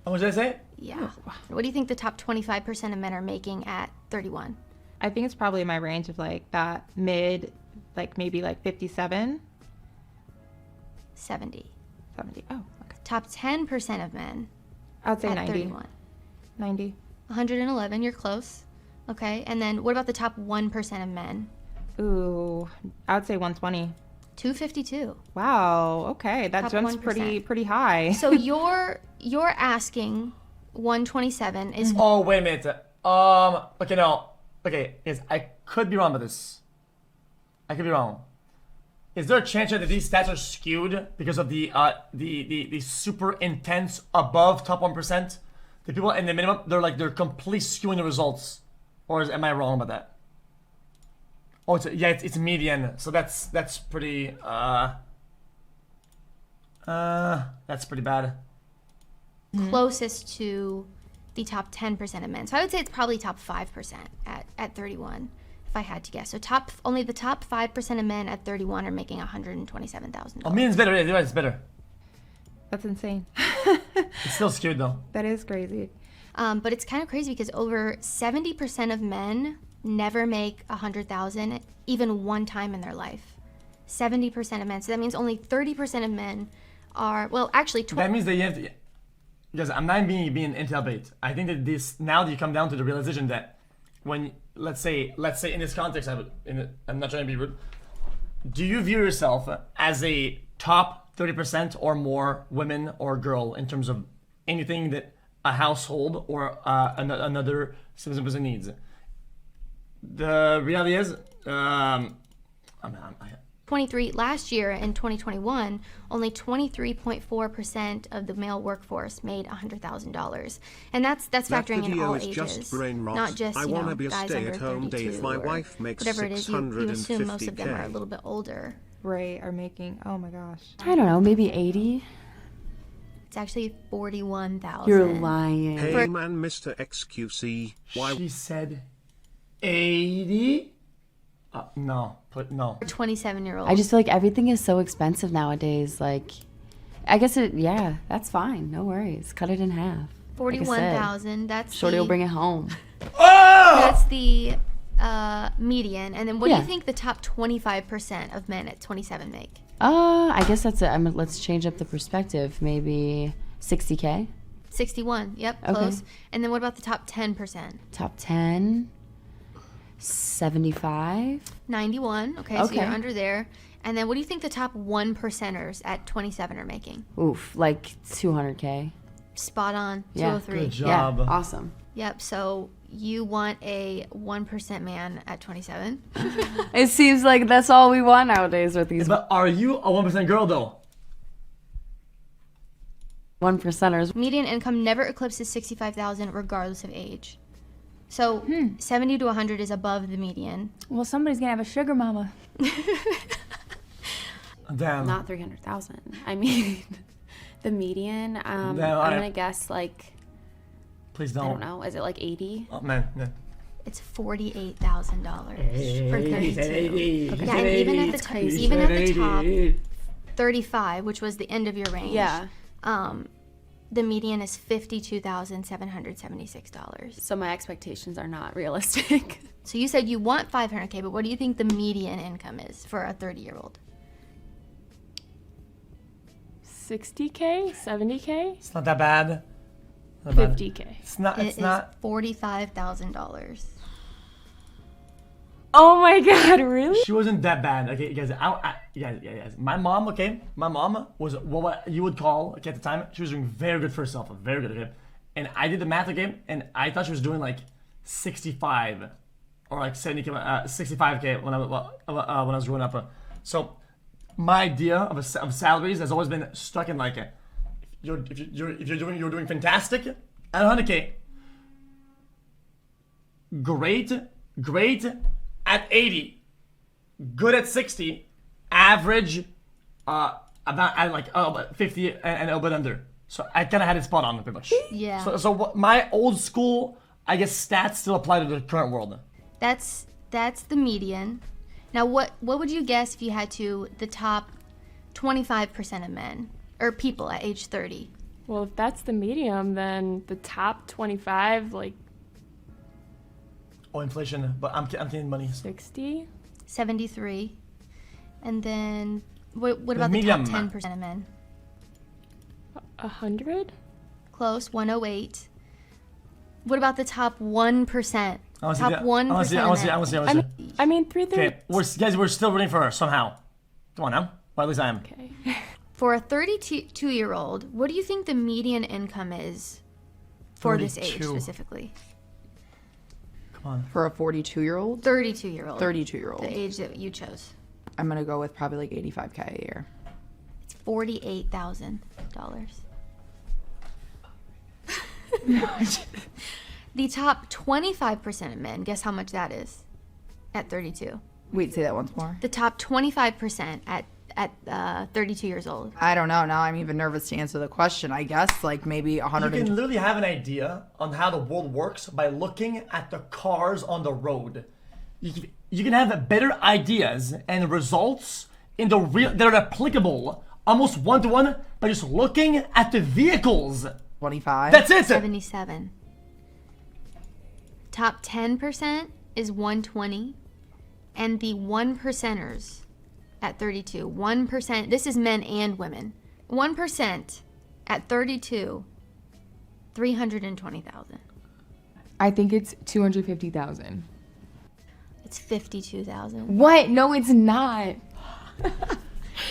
Speaker 6: How much did I say?
Speaker 7: Yeah. What do you think the top 25% of men are making at 31?
Speaker 8: I think it's probably in my range of like that mid, like maybe like 57,
Speaker 7: 70.
Speaker 8: 70. Oh, okay.
Speaker 7: Top 10% of men
Speaker 8: I'd say
Speaker 7: at
Speaker 8: 90.
Speaker 7: 31.
Speaker 8: 90.
Speaker 7: 111, you're close. Okay. And then what about the top 1% of men?
Speaker 8: Ooh, I would say 120.
Speaker 7: 252.
Speaker 8: Wow. Okay, that
Speaker 7: Top
Speaker 8: jumps
Speaker 7: 1%.
Speaker 8: pretty high.
Speaker 7: So you're asking 127 is
Speaker 6: Oh, wait a minute. Okay, no. Okay, yes, I could be wrong with this. I could be wrong. Is there a chance that these stats are skewed because of the super intense above top 1%? The people in the minimum, they're completely skewing the results. Or am I wrong about that? Oh, it's median. So that's pretty that's pretty bad.
Speaker 7: closest to the top 10% of men. So I would say it's probably top 5% at 31, if I had to guess. So only the top 5% of men at 31 are making $127,000.
Speaker 6: Oh, median's better. Yeah, it's better.
Speaker 8: That's insane.
Speaker 6: It's still skewed though.
Speaker 8: That is crazy.
Speaker 7: But it's kind of crazy because over 70% of men never make $100,000 even one time in their life. 70% of men. So that means only 30% of men are, well, actually,
Speaker 6: That means that you have to. Because I'm not being intel bait. I think that this now that you come down to the realization that when let's say in this context, I'm not trying to be rude. Do you view yourself as a top 30% or more women or girl in terms of anything that a household or another citizen person needs? The reality is,
Speaker 7: 23 last year in 2021, only 23.4% of the male workforce made $100,000, and that's
Speaker 5: That
Speaker 7: factoring in
Speaker 5: video
Speaker 7: all
Speaker 5: is
Speaker 7: ages,
Speaker 5: just brain rot.
Speaker 7: not just
Speaker 5: I
Speaker 7: you
Speaker 5: wanna
Speaker 7: know
Speaker 5: be a
Speaker 7: guys under
Speaker 5: stay-at-home
Speaker 7: 32
Speaker 5: dad if my
Speaker 7: or
Speaker 5: wife makes
Speaker 7: whatever it is. You assume most of them are a
Speaker 5: 650K.
Speaker 7: little bit older.
Speaker 8: Right, are making, oh my gosh.
Speaker 3: I don't know, maybe 80.
Speaker 7: It's actually 41,000.
Speaker 3: You're lying.
Speaker 5: Hey man, Mr. XQC. Why?
Speaker 6: she said 80. No.
Speaker 7: 27-year-old.
Speaker 3: I just feel like everything is so expensive nowadays. Like, I guess that's fine. No worries. Cut it in half. Like I said,
Speaker 7: 41,000. That's
Speaker 3: Shorty
Speaker 7: the,
Speaker 3: will bring it home.
Speaker 7: That's the median. And then what do
Speaker 3: Yeah.
Speaker 7: you think the top 25% of men at 27 make?
Speaker 3: I guess that's it. Let's change up the perspective. Maybe 60K.
Speaker 7: 61. Yep,
Speaker 3: Okay.
Speaker 7: close. And then what about the top 10%?
Speaker 3: Top 10. 75.
Speaker 7: 91. Okay, so
Speaker 3: Okay.
Speaker 7: you're under there. And then what do you think the top 1%ers at 27 are making?
Speaker 3: Oof, like 200K.
Speaker 7: Spot on.
Speaker 3: Yeah,
Speaker 7: 203.
Speaker 6: Good job.
Speaker 3: Yeah, awesome.
Speaker 7: Yep. So you want a 1% man at 27.
Speaker 3: It seems like that's all we want nowadays with these
Speaker 6: But are you a 1% girl though?
Speaker 3: 1%ers.
Speaker 7: Median income never eclipses 65,000 regardless of age. So 70 to 100 is above the median.
Speaker 2: Well, somebody's gonna have a sugar mama.
Speaker 6: Damn.
Speaker 9: Not 300,000. I mean, the median. I'm
Speaker 6: No, I-
Speaker 9: gonna guess like
Speaker 6: Please
Speaker 9: I
Speaker 6: don't.
Speaker 9: don't know. Is it like 80?
Speaker 6: Oh man. Yeah.
Speaker 7: It's $48,000 for 32.
Speaker 6: Hey,
Speaker 7: Yeah, and even at the top,
Speaker 9: crazy.
Speaker 7: even at the top 35, which was the end of your range.
Speaker 9: Yeah.
Speaker 7: The median is $52,776.
Speaker 9: So my expectations are not realistic.
Speaker 7: So you said you want 500K, but what do you think the median income is for a 30-year-old?
Speaker 10: 60K, 70K,
Speaker 6: It's not that bad. Not bad.
Speaker 10: 50K.
Speaker 6: It's not.
Speaker 7: It
Speaker 6: It's
Speaker 7: is
Speaker 6: not.
Speaker 7: $45,000.
Speaker 10: Oh my God, really?
Speaker 6: She wasn't that bad. Okay, guys. Guys. My mom. Okay, my mom was what you would call. Okay, at the time, she was doing very good for herself. Very good. Okay, and I did the math again, and I thought she was doing like 65 or like 70K, 65K when I was growing up. So my idea of salaries has always been stuck in like if you're doing fantastic at 100K. Great at 80, good at 60, average about 50 and a little bit under. So I kind of had it spot on pretty much.
Speaker 7: Yeah.
Speaker 6: So what my old school, I guess, stats still apply to the current world.
Speaker 7: That's the median. Now, what would you guess if you had to the top 25% of men or people at age 30?
Speaker 10: Well, if that's the medium, then the top 25, like
Speaker 6: Oh, inflation, but I'm getting money.
Speaker 10: 60.
Speaker 7: 73. And then what about the
Speaker 6: medium.
Speaker 7: top 10% of men?
Speaker 10: 100?
Speaker 7: Close, 108. What about the top 1%?
Speaker 6: I want
Speaker 7: Top 1%.
Speaker 6: to see.
Speaker 10: I mean 330.
Speaker 6: Okay, we're still rooting for her somehow. Come on now. Well, at least I am.
Speaker 10: Okay.
Speaker 7: For a 32-year-old, what do you think the median income is for this age
Speaker 6: 32.
Speaker 7: specifically?
Speaker 6: Come on.
Speaker 1: For a 42-year-old?
Speaker 7: 32-year-old.
Speaker 1: 32-year-old.
Speaker 7: The age that you chose.
Speaker 1: I'm going to go with probably like 85K a year.
Speaker 7: It's $48,000. The top 25% of men, guess how much that is at 32?
Speaker 1: Wait, say that once more.
Speaker 7: The top 25% at 32 years old.
Speaker 1: I don't know. Now I'm even nervous to answer the question. I guess like maybe
Speaker 6: You
Speaker 1: 100.
Speaker 6: can literally have an idea on how the world works by looking at the cars on the road. You can have better ideas and results in the real that are applicable almost one-to-one by just looking at the vehicles.
Speaker 1: 25.
Speaker 6: That's it.
Speaker 7: 77. Top 10% is 120. And the 1%ers at 32. 1%. This is men and women. 1% at 32. 320,000.
Speaker 4: I think it's 250,000.
Speaker 7: It's 52,000.
Speaker 4: What? No, it's not.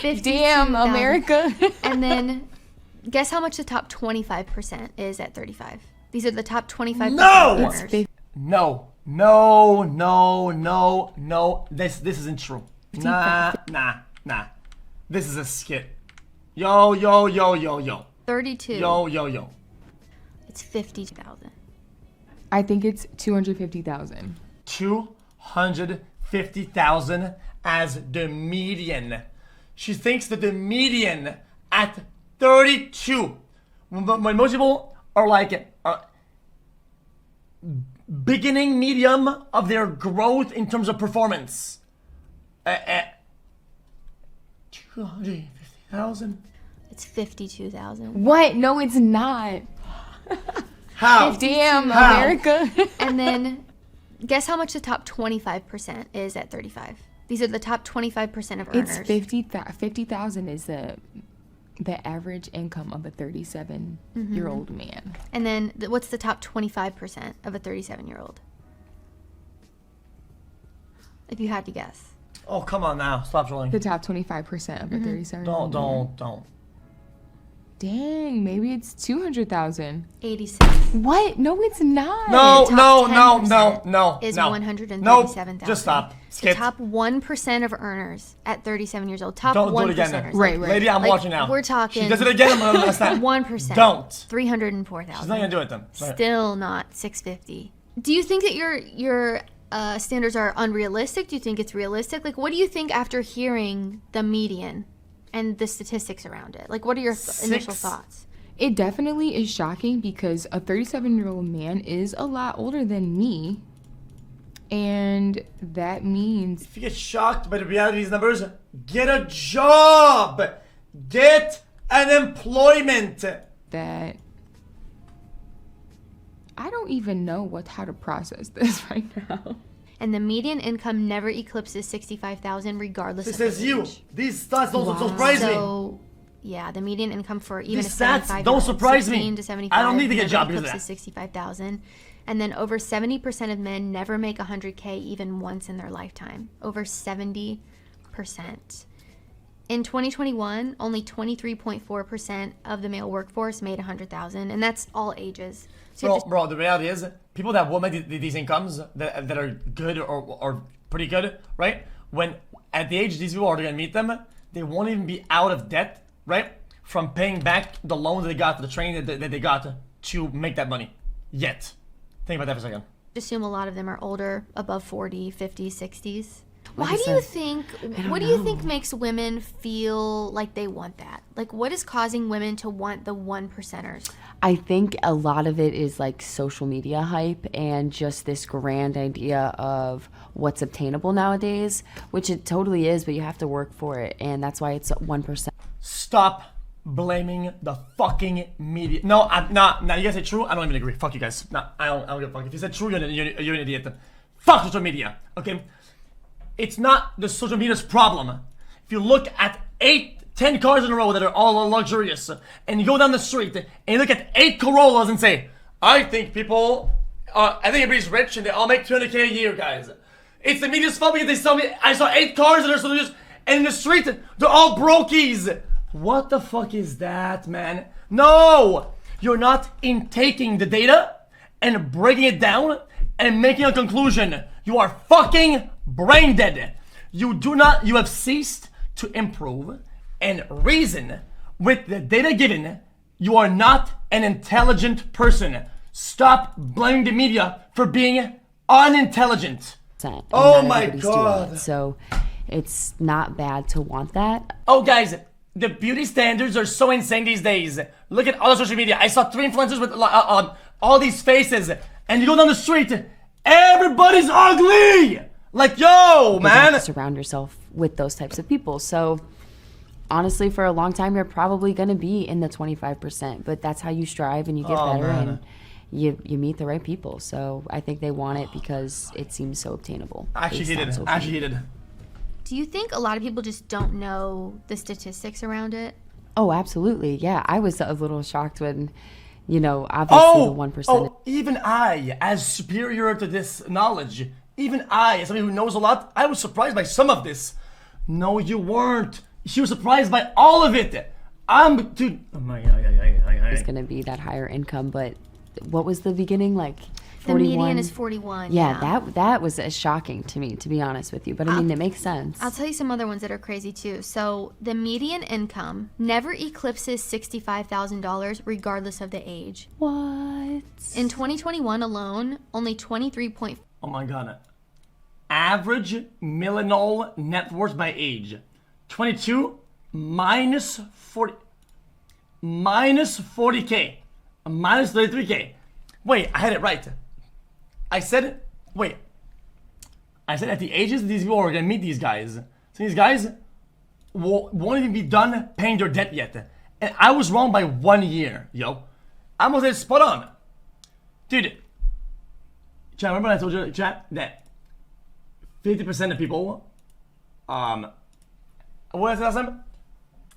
Speaker 7: 52,000.
Speaker 4: Damn, America.
Speaker 7: And then guess how much the top 25% is at 35. These are the top 25%
Speaker 6: No!
Speaker 7: of earners.
Speaker 6: No. This isn't true. Nah. This is a skit. Yo.
Speaker 7: 32.
Speaker 6: Yo.
Speaker 7: It's 50,000.
Speaker 4: I think it's 250,000.
Speaker 6: 250,000 as the median. She thinks that the median at 32, when most people are like beginning medium of their growth in terms of performance. 250,000.
Speaker 7: It's 52,000.
Speaker 4: What? No, it's not.
Speaker 6: How?
Speaker 4: Damn,
Speaker 6: How?
Speaker 4: America.
Speaker 7: And then guess how much the top 25% is at 35. These are the top 25% of earners.
Speaker 4: It's 50,000 is the average income of a 37-year-old man.
Speaker 7: And then what's the top 25% of a 37-year-old? If you had to guess.
Speaker 6: Oh, come on now. Stop trolling.
Speaker 4: The top 25% of a 37.
Speaker 6: Don't.
Speaker 4: Dang, maybe it's 200,000.
Speaker 7: 86.
Speaker 4: What? No, it's not.
Speaker 6: No,
Speaker 7: The top
Speaker 6: no.
Speaker 7: Is
Speaker 6: no.
Speaker 7: 137,000.
Speaker 6: Just stop.
Speaker 7: The
Speaker 6: Skip.
Speaker 7: top 1% of earners at 37 years old. Top
Speaker 6: Don't
Speaker 7: 1%.
Speaker 6: do it again then.
Speaker 4: Right.
Speaker 6: Lady, I'm
Speaker 7: Like,
Speaker 6: watching now.
Speaker 7: we're talking-
Speaker 6: She does it again, I'm gonna understand.
Speaker 7: 1%.
Speaker 6: Don't.
Speaker 7: 304,000.
Speaker 6: She's not gonna do it then.
Speaker 7: Still not 650. Do you think that your standards are unrealistic? Do you think it's realistic? Like, what do you think after hearing the median and the statistics around it? Like, what are your initial thoughts?
Speaker 4: It definitely is shocking because a 37-year-old man is a lot older than me. And that means
Speaker 6: If you get shocked by the reality of these numbers, get a job! Get an employment!
Speaker 4: that I don't even know how to process this right now.
Speaker 7: And the median income never eclipses 65,000 regardless
Speaker 6: This
Speaker 7: of
Speaker 6: is
Speaker 7: the
Speaker 6: you.
Speaker 7: age.
Speaker 6: These stats don't surprise me.
Speaker 7: So, yeah, the median income for even
Speaker 6: These
Speaker 7: a
Speaker 6: stats
Speaker 7: 75
Speaker 6: don't surprise me.
Speaker 7: 16 to 75
Speaker 6: I don't need to get a
Speaker 7: never
Speaker 6: job because of
Speaker 7: eclipses
Speaker 6: that.
Speaker 7: 65,000. And then over 70% of men never make 100K even once in their lifetime. Over 70%. In 2021, only 23.4% of the male workforce made 100,000, and that's all ages. So you have to-
Speaker 6: Bro, the reality is, people that will make these incomes that are good or pretty good, right? When at the age these people are gonna meet them, they won't even be out of debt, right? From paying back the loans that they got, the training that they got to make that money. Yet. Think about that for a second.
Speaker 7: assume a lot of them are older, above 40, 50, 60s. Why
Speaker 3: Like I
Speaker 7: do you
Speaker 3: said,
Speaker 7: think,
Speaker 3: don't
Speaker 7: what do you
Speaker 3: know.
Speaker 7: think makes women feel like they want that? Like, what is causing women to want the one percenters?
Speaker 3: I think a lot of it is like social media hype and just this grand idea of what's obtainable nowadays, which it totally is, but you have to work for it. And that's why it's 1%.
Speaker 6: Stop blaming the fucking media. No, I'm not. Now, you guys say true? I don't even agree. Fuck you guys. No, I don't give a fuck. If you said true, you're an idiot. Fuck social media, okay? It's not the social media's problem. If you look at 10 cars in a row that are all luxurious, and you go down the street and you look at 8 Corollas and say, I think everybody's rich and they all make 200K a year, guys. It's the media's fault because they tell me I saw 8 cars that are so luxurious, and in the street, they're all brokies. What the fuck is that, man? No! You're not intaking the data and breaking it down and making a conclusion. You are fucking brain dead. You have ceased to improve and reason with the data given. You are not an intelligent person. Stop blaming the media for being unintelligent.
Speaker 3: And
Speaker 6: Oh
Speaker 3: not
Speaker 6: my
Speaker 3: everybody's doing
Speaker 6: God.
Speaker 3: it. So it's not bad to want that.
Speaker 6: Oh, guys, the beauty standards are so insane these days. Look at all the social media. I saw 3 influencers with all these faces, and you go down the street, everybody's ugly. Like, yo,
Speaker 3: You
Speaker 6: man.
Speaker 3: have to surround yourself with those types of people. So honestly, for a long time, you're probably going to be in the 25%, but that's how you strive and you get better
Speaker 6: man.
Speaker 3: and you meet the right people. So I think they want it because it seems so obtainable.
Speaker 6: Actually
Speaker 3: based on
Speaker 6: heated.
Speaker 3: social
Speaker 6: Actually
Speaker 3: media.
Speaker 6: heated.
Speaker 7: Do you think a lot of people just don't know the statistics around it?
Speaker 3: Oh, absolutely. Yeah. I was a little shocked when, obviously the 1%.
Speaker 6: Oh, even I, as superior to this knowledge, even I, as somebody who knows a lot, I was surprised by some of this. No, you weren't. She was surprised by all of it. Dude. Oh my God.
Speaker 3: It's going to be that higher income, but what was the beginning? Like
Speaker 7: The
Speaker 3: 41?
Speaker 7: median is 41.
Speaker 3: Yeah, that was shocking to me, to be honest with you. But I mean, it makes sense.
Speaker 7: I'll tell you some other ones that are crazy too. So the median income never eclipses $65,000 regardless of the age.
Speaker 3: What?
Speaker 7: In 2021 alone, only 23.4%
Speaker 6: Oh my God. Average millennial net worth by age. 22 minus 40. Minus 40K. Minus 33K. Wait, I had it right. I said at the ages these people are gonna meet these guys. So these guys won't even be done paying their debt yet. And I was wrong by 1 year, yo. I almost had it spot on. Dude, chat, remember when I told you, chat, that 50% of people, what was it last time?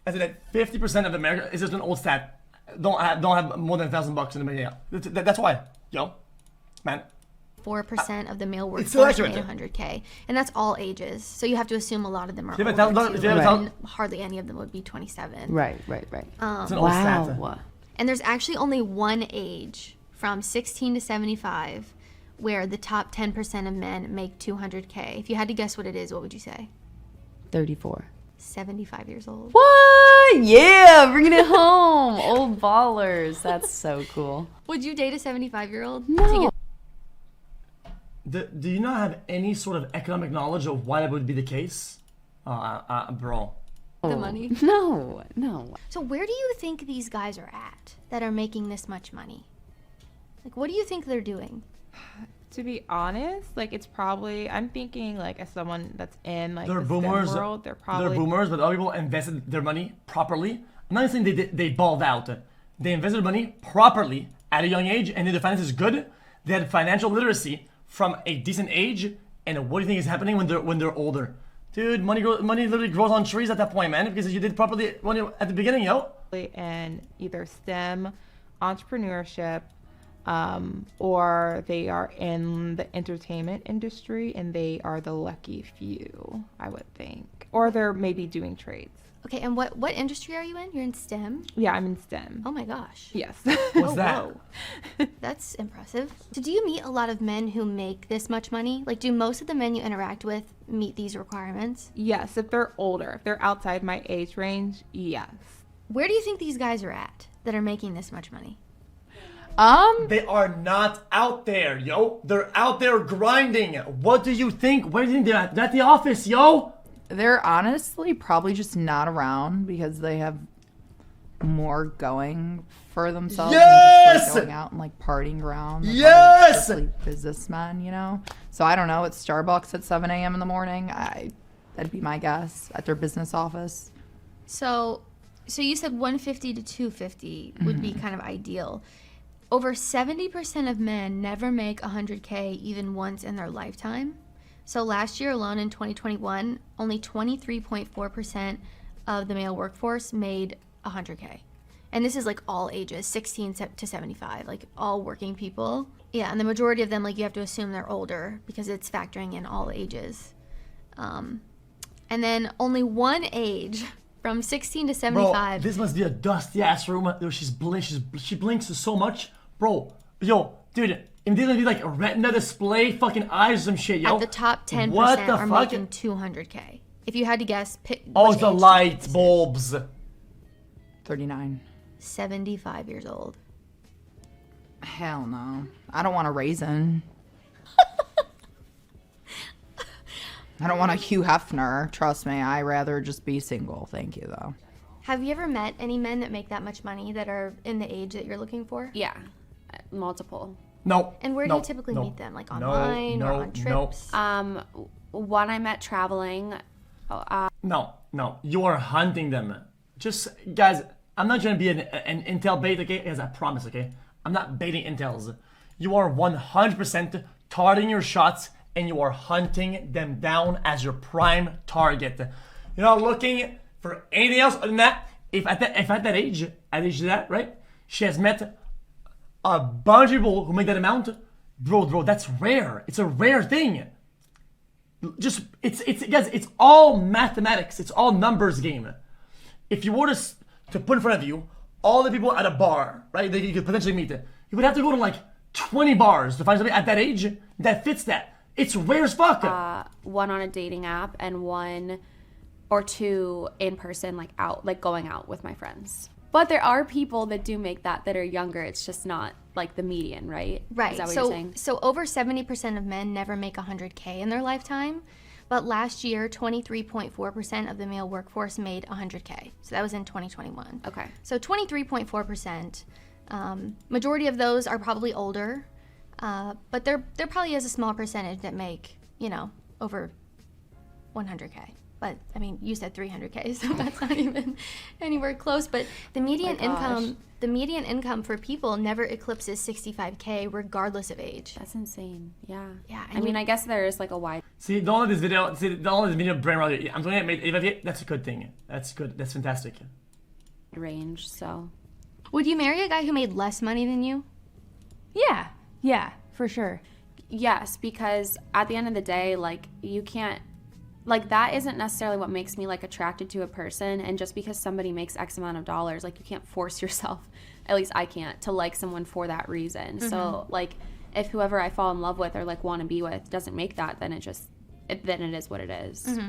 Speaker 6: I said that 50% of America, is just an old stat, don't have more than $1,000 in the bank account. That's why, yo, man.
Speaker 7: of the male
Speaker 6: It's still
Speaker 7: workforce made
Speaker 6: accurate.
Speaker 7: $100K, and that's all ages. So you have to assume a lot of them are
Speaker 6: you have
Speaker 7: older
Speaker 6: a
Speaker 7: too,
Speaker 6: if you have a
Speaker 7: and hardly any of them would be 27.
Speaker 3: Right.
Speaker 6: It's an old stat.
Speaker 3: Wow.
Speaker 7: And there's actually only one age from 16 to 75 where the top 10% of men make 200K. If you had to guess what it is, what would you say?
Speaker 3: 34.
Speaker 7: 75 years old.
Speaker 3: What? Yeah, bringing it home. Old ballers. That's so cool.
Speaker 7: Would you date a 75-year-old?
Speaker 3: No.
Speaker 6: Do you not have any sort of economic knowledge of why that would be the case? Bro.
Speaker 7: The money.
Speaker 3: No.
Speaker 7: So where do you think these guys are at that are making this much money? Like, what do you think they're doing?
Speaker 8: To be honest, like it's probably I'm thinking like as someone that's in like
Speaker 6: They're
Speaker 8: the
Speaker 6: boomers.
Speaker 8: STEM world, they're probably
Speaker 6: They're boomers, but other people invested their money properly. I'm not saying they balled out. They invested their money properly at a young age, and their finances good. They had financial literacy from a decent age. And what do you think is happening when they're older? Dude, money literally grows on trees at that point, man. Because you did properly at the beginning, yo.
Speaker 8: in either STEM, entrepreneurship, or they are in the entertainment industry, and they are the lucky few, I would think. Or they're maybe doing trades.
Speaker 7: Okay, and what industry are you in? You're in STEM?
Speaker 8: Yeah, I'm in STEM.
Speaker 7: Oh my gosh.
Speaker 8: Yes.
Speaker 6: What's that?
Speaker 7: Whoa. That's impressive. So do you meet a lot of men who make this much money? Like, do most of the men you interact with meet these requirements?
Speaker 8: Yes, if they're older, if they're outside my age range, yes.
Speaker 7: Where do you think these guys are at that are making this much money?
Speaker 6: They are not out there, yo. They're out there grinding. What do you think? Where do you think they're at? They're at the office, yo.
Speaker 1: They're honestly probably just not around because they have more going for themselves than just like going out and like partying around. They're probably strictly businessmen, you know? So I don't know. It's Starbucks at 7 a.m. in the morning. That'd be my guess at their business office.
Speaker 7: So you said 150 to 250 would be kind of ideal. Over 70% of men never make 100K even once in their lifetime. So last year alone in 2021, only 23.4% of the male workforce made 100K. And this is like all ages, 16 to 75, like all working people. Yeah, and the majority of them, like you have to assume they're older because it's factoring in all ages. And then only one age from 16 to 75.
Speaker 6: Bro, this must be a dusty ass room. She blinks so much. Bro, yo, dude, if there's gonna be like a retina display, fucking eyes or some shit, yo.
Speaker 7: At the top 10%
Speaker 6: what the
Speaker 7: are
Speaker 6: fuck?
Speaker 7: making 200K. If you had to guess, pick
Speaker 6: Oh,
Speaker 7: which
Speaker 6: it's the
Speaker 7: age
Speaker 6: light bulbs.
Speaker 1: 39.
Speaker 7: 75 years old.
Speaker 1: Hell no. I don't want a raisin. I don't want a Hugh Hefner. Trust me, I'd rather just be single. Thank you, though.
Speaker 7: Have you ever met any men that make that much money that are in the age that you're looking for?
Speaker 9: Yeah, multiple.
Speaker 6: No.
Speaker 7: And where do you typically meet them? Like online or on trips?
Speaker 9: One I met traveling.
Speaker 6: No. You are hunting them. Just, guys, I'm not trying to be an intel bait, okay? Guys, I promise, okay? I'm not baiting intels. You are 100% targeting your shots, and you are hunting them down as your prime target. You're not looking for anything else other than that. If at that age, right? She has met a bunch of people who make that amount. Bro, that's rare. It's a rare thing. Just it's guys, it's all mathematics. It's all numbers game. If you were to put in front of you all the people at a bar, right, that you could potentially meet, you would have to go to like 20 bars to find somebody at that age that fits that. It's rare as fuck.
Speaker 9: One on a dating app and one or two in person, like out, like going out with my friends. But there are people that do make that are younger. It's just not like the median, right?
Speaker 7: Right.
Speaker 9: Is that what you're saying?
Speaker 7: So over 70% of men never make 100K in their lifetime. But last year, 23.4% of the male workforce made 100K. So that was in 2021.
Speaker 9: Okay.
Speaker 7: So 23.4%. Majority of those are probably older. But there probably is a small percentage that make, over 100K. But I mean, you said 300K, so that's not even anywhere close. But the median income for people never eclipses 65K regardless of age.
Speaker 9: That's insane. Yeah.
Speaker 7: Yeah.
Speaker 9: I mean, I guess there is like a wide
Speaker 6: Don't let this video brain rot you. I'm telling you, that's a good thing. That's good. That's fantastic.
Speaker 9: range. So,
Speaker 7: Would you marry a guy who made less money than you?
Speaker 2: Yeah, for sure.
Speaker 9: Yes, because at the end of the day, like, you can't, like, that isn't necessarily what makes me, like, attracted to a person. And just because somebody makes X amount of dollars, like, you can't force yourself, at least I can't, to like someone for that reason. So, like, if whoever I fall in love with or, like, want to be with doesn't make that, then it is what it is.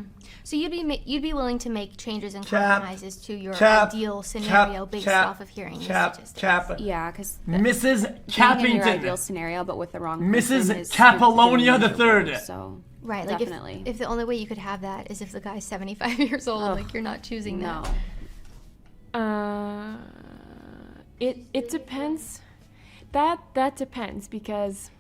Speaker 7: So you'd be willing to make changes and
Speaker 6: Cap.
Speaker 7: compromises to your
Speaker 6: Cap.
Speaker 7: ideal scenario based off of hearing the statistics.
Speaker 9: Yeah, because
Speaker 6: Mrs.
Speaker 9: in your ideal
Speaker 6: Cappington.
Speaker 9: scenario, but with the wrong person
Speaker 6: Mrs.
Speaker 9: is
Speaker 6: Capolonia
Speaker 9: you're
Speaker 6: III.
Speaker 9: miserable. So,
Speaker 7: Right, like
Speaker 9: definitely.
Speaker 7: if the only way you could have that is if the guy's 75 years old, like you're not choosing
Speaker 9: No.
Speaker 7: that.
Speaker 10: It depends. That depends because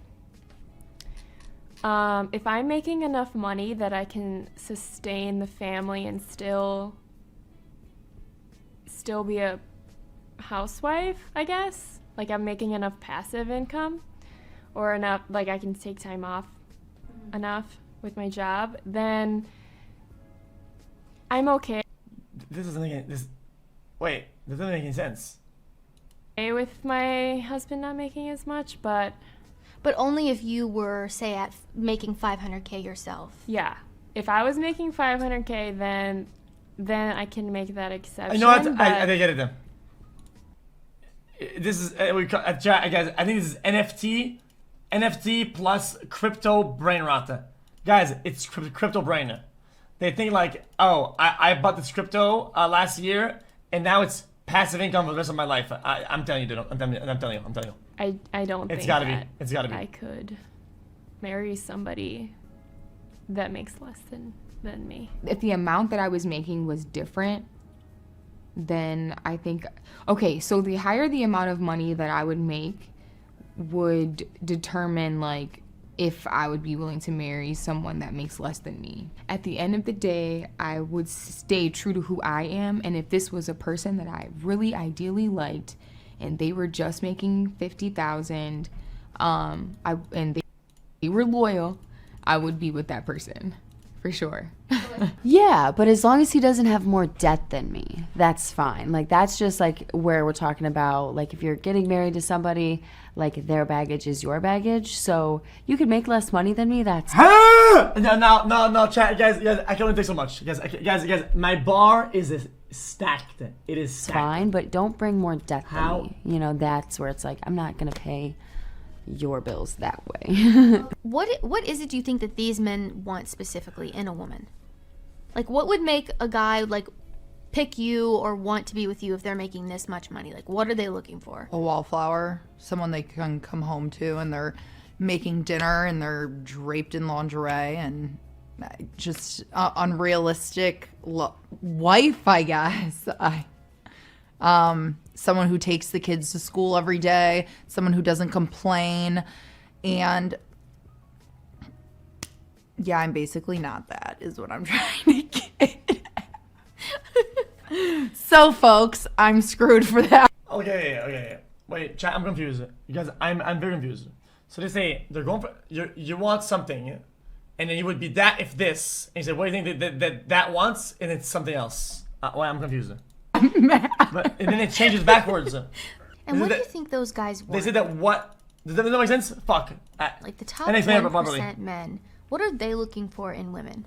Speaker 10: if I'm making enough money that I can sustain the family and still be a housewife, I guess. Like I'm making enough passive income or enough, like I can take time off enough with my job, then I'm okay
Speaker 6: This doesn't make any, this doesn't make any sense.
Speaker 10: with my husband not making as much, but
Speaker 7: But only if you were, say, at making 500K yourself.
Speaker 10: yeah, if I was making 500K, then I can make that exception.
Speaker 6: You know what?
Speaker 10: but-
Speaker 6: I get it then. This is guys. I think this is NFT plus crypto brain rot. Guys, it's crypto brain. They think like, oh, I bought this crypto last year, and now it's passive income for the rest of my life. I'm telling you, dude. I'm telling you.
Speaker 10: I don't
Speaker 6: It's
Speaker 10: think
Speaker 6: gotta be.
Speaker 10: that
Speaker 6: It's gotta be.
Speaker 10: I could marry somebody that makes less than me.
Speaker 4: If the amount that I was making was different, then I think, okay, so the higher the amount of money that I would make would determine like if I would be willing to marry someone that makes less than me. At the end of the day, I would stay true to who I am, and if this was a person that I really ideally liked and they were just making 50,000 and they were loyal, I would be with that person for sure.
Speaker 3: Yeah, but as long as he doesn't have more debt than me, that's fine. Like, that's just like where we're talking about, like, if you're getting married to somebody, like, their baggage is your baggage. So you could make less money than me, that's
Speaker 6: No, chat, guys, I can only take so much. Guys, my bar is stacked. It is stacked.
Speaker 3: fine, but don't bring more debt
Speaker 6: How?
Speaker 3: than me. You know, that's where it's like, I'm not going to pay your bills that way.
Speaker 7: What is it do you think that these men want specifically in a woman? Like, what would make a guy, like, pick you or want to be with you if they're making this much money? Like, what are they looking for?
Speaker 1: A wallflower, someone they can come home to, and they're making dinner and they're draped in lingerie and just unrealistic wife, I guess. Someone who takes the kids to school every day, someone who doesn't complain, and yeah, I'm basically not that, is what I'm trying to get at. So, folks, I'm screwed for that.
Speaker 6: Okay. Wait, chat, I'm confused. You guys, I'm very confused. So they say they're going for you want something, and then you would be that if this. And you say, what do you think that wants? And it's something else. Well, I'm confused.
Speaker 1: I'm mad.
Speaker 6: But and then it changes backwards.
Speaker 7: And what do you think those guys want?
Speaker 6: They say that what? Does that make sense? Fuck.
Speaker 7: Like, the top
Speaker 6: And explain it properly.
Speaker 7: 1% men, what are they looking for in women?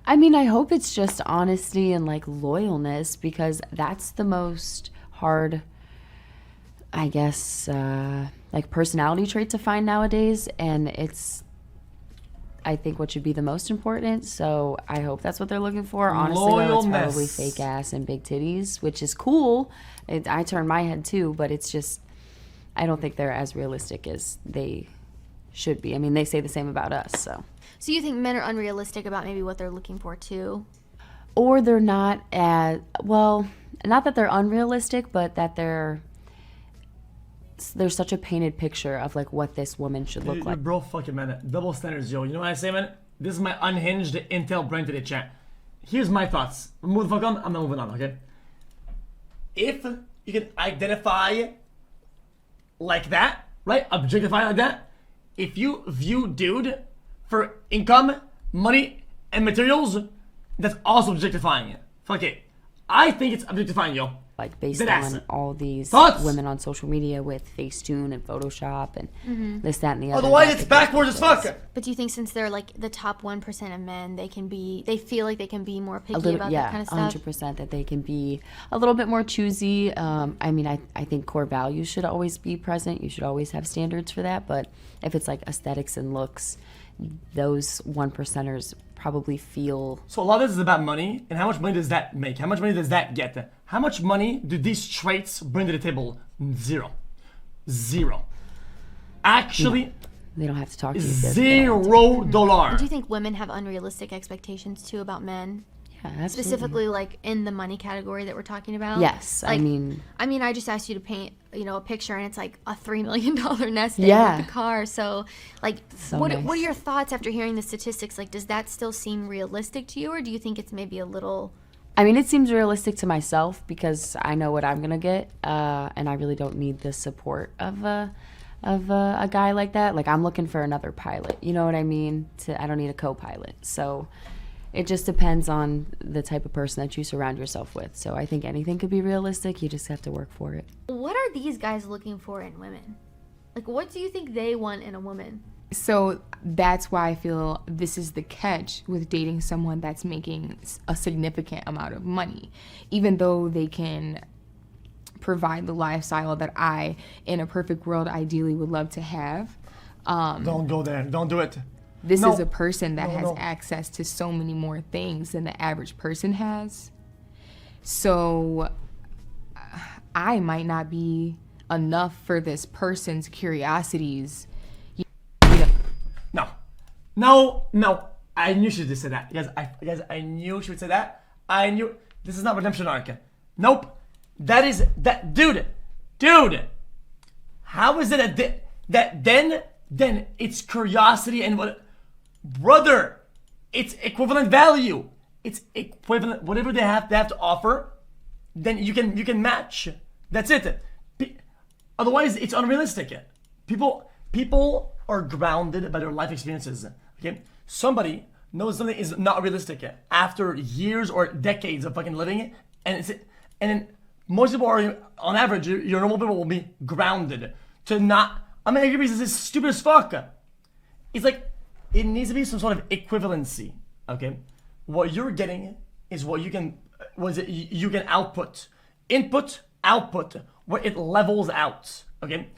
Speaker 3: I mean, I hope it's just honesty and like loyalness, because that's the most hard, I guess, like personality trait to find nowadays. And it's, I think, what should be the most important. So I hope that's what they're looking for. Honestly, though, it's probably
Speaker 6: Loyalness.
Speaker 3: fake ass and big titties, which is cool. I turn my head too, but it's just, I don't think they're as realistic as they should be. I mean, they say the same about us, so.
Speaker 7: So you think men are unrealistic about maybe what they're looking for too?
Speaker 3: Or they're not as, well, not that they're unrealistic, but that there's such a painted picture of like what this woman should look like.
Speaker 6: Bro, fucking man, double standards, yo. You know what I say, man? This is my unhinged intel brain today, chat. Here's my thoughts. Move the fuck on. I'm not moving on, okay? If you can identify like that, right? Objectify like that. If you view dude for income, money, and materials, that's also objectifying it. Fuck it. I think it's objectifying, yo.
Speaker 3: like based
Speaker 6: Deadass.
Speaker 3: on all these
Speaker 6: Thoughts?
Speaker 3: women on social media with Facetune and Photoshop and this, that, and the other.
Speaker 6: Otherwise,
Speaker 3: that
Speaker 6: it's
Speaker 3: they
Speaker 6: backwards as
Speaker 3: think
Speaker 6: fuck.
Speaker 3: is
Speaker 7: But do you think since they're like the top 1% of men, they feel like they can be more picky
Speaker 3: a little,
Speaker 7: about
Speaker 3: yeah,
Speaker 7: that kind of stuff?
Speaker 3: 100% that they can be a little bit more choosy. I mean, I think core values should always be present. You should always have standards for that. But if it's like aesthetics and looks, those 1%ers probably feel.
Speaker 6: So a lot of this is about money, and how much money does that make? How much money does that get? How much money do these traits bring to the table? Zero. Actually,
Speaker 3: They don't have to talk to you. if they don't want to.
Speaker 6: $0.
Speaker 7: Do you think women have unrealistic expectations too about men?
Speaker 3: Yeah, absolutely.
Speaker 7: Specifically, like in the money category that we're talking about.
Speaker 3: Yes,
Speaker 7: Like,
Speaker 3: I mean,
Speaker 7: I just asked you to paint, a picture, and it's like a $3 million nest egg
Speaker 3: Yeah.
Speaker 7: with a car. So, like,
Speaker 3: So
Speaker 7: what
Speaker 3: nice.
Speaker 7: are your thoughts after hearing the statistics? Like, does that still seem realistic to you, or do you think it's maybe a little?
Speaker 3: I mean, it seems realistic to myself because I know what I'm gonna get, and I really don't need the support of a guy like that. Like, I'm looking for another pilot. You know what I mean? I don't need a co-pilot. So it just depends on the type of person that you surround yourself with. So I think anything could be realistic. You just have to work for it.
Speaker 7: What are these guys looking for in women? Like, what do you think they want in a woman?
Speaker 4: So that's why I feel this is the catch with dating someone that's making a significant amount of money. Even though they can provide the lifestyle that I, in a perfect world, ideally would love to have.
Speaker 6: Don't go there. Don't do it.
Speaker 4: This
Speaker 6: No.
Speaker 4: is a person that
Speaker 6: No,
Speaker 4: has
Speaker 6: no.
Speaker 4: access to so many more things than the average person has. So I might not be enough for this person's curiosities.
Speaker 6: No. I knew she would say that. Guys, I knew she would say that. I knew. This is not redemption arc. Nope. That is that, dude. How is it that then it's curiosity and what, brother? It's equivalent value. It's equivalent. Whatever they have to offer, then you can match. That's it. Otherwise, it's unrealistic. People are grounded by their life experiences. Okay, somebody knows something is not realistic after years or decades of fucking living, and then most people are, on average, your normal people will be grounded to not. I mean, I agree, this is stupid as fuck. It's like it needs to be some sort of equivalency. Okay, what you're getting is what you can. You can output, input, output, where it levels out. Okay.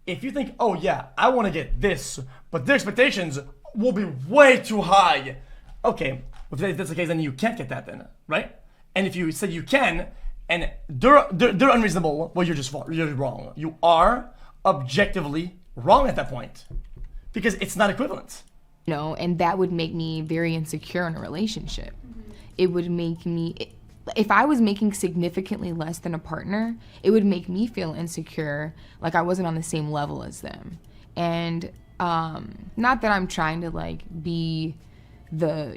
Speaker 6: If you think, oh yeah, I want to get this, but the expectations will be way too high. Okay, if that's the case, then you can't get that then, right? And if you say you can, and they're unreasonable, well, you're wrong. You are objectively wrong at that point because it's not equivalent.
Speaker 4: And that would make me very insecure in a relationship. It would make me, if I was making significantly less than a partner, it would make me feel insecure, like I wasn't on the same level as them. And not that I'm trying to like be the,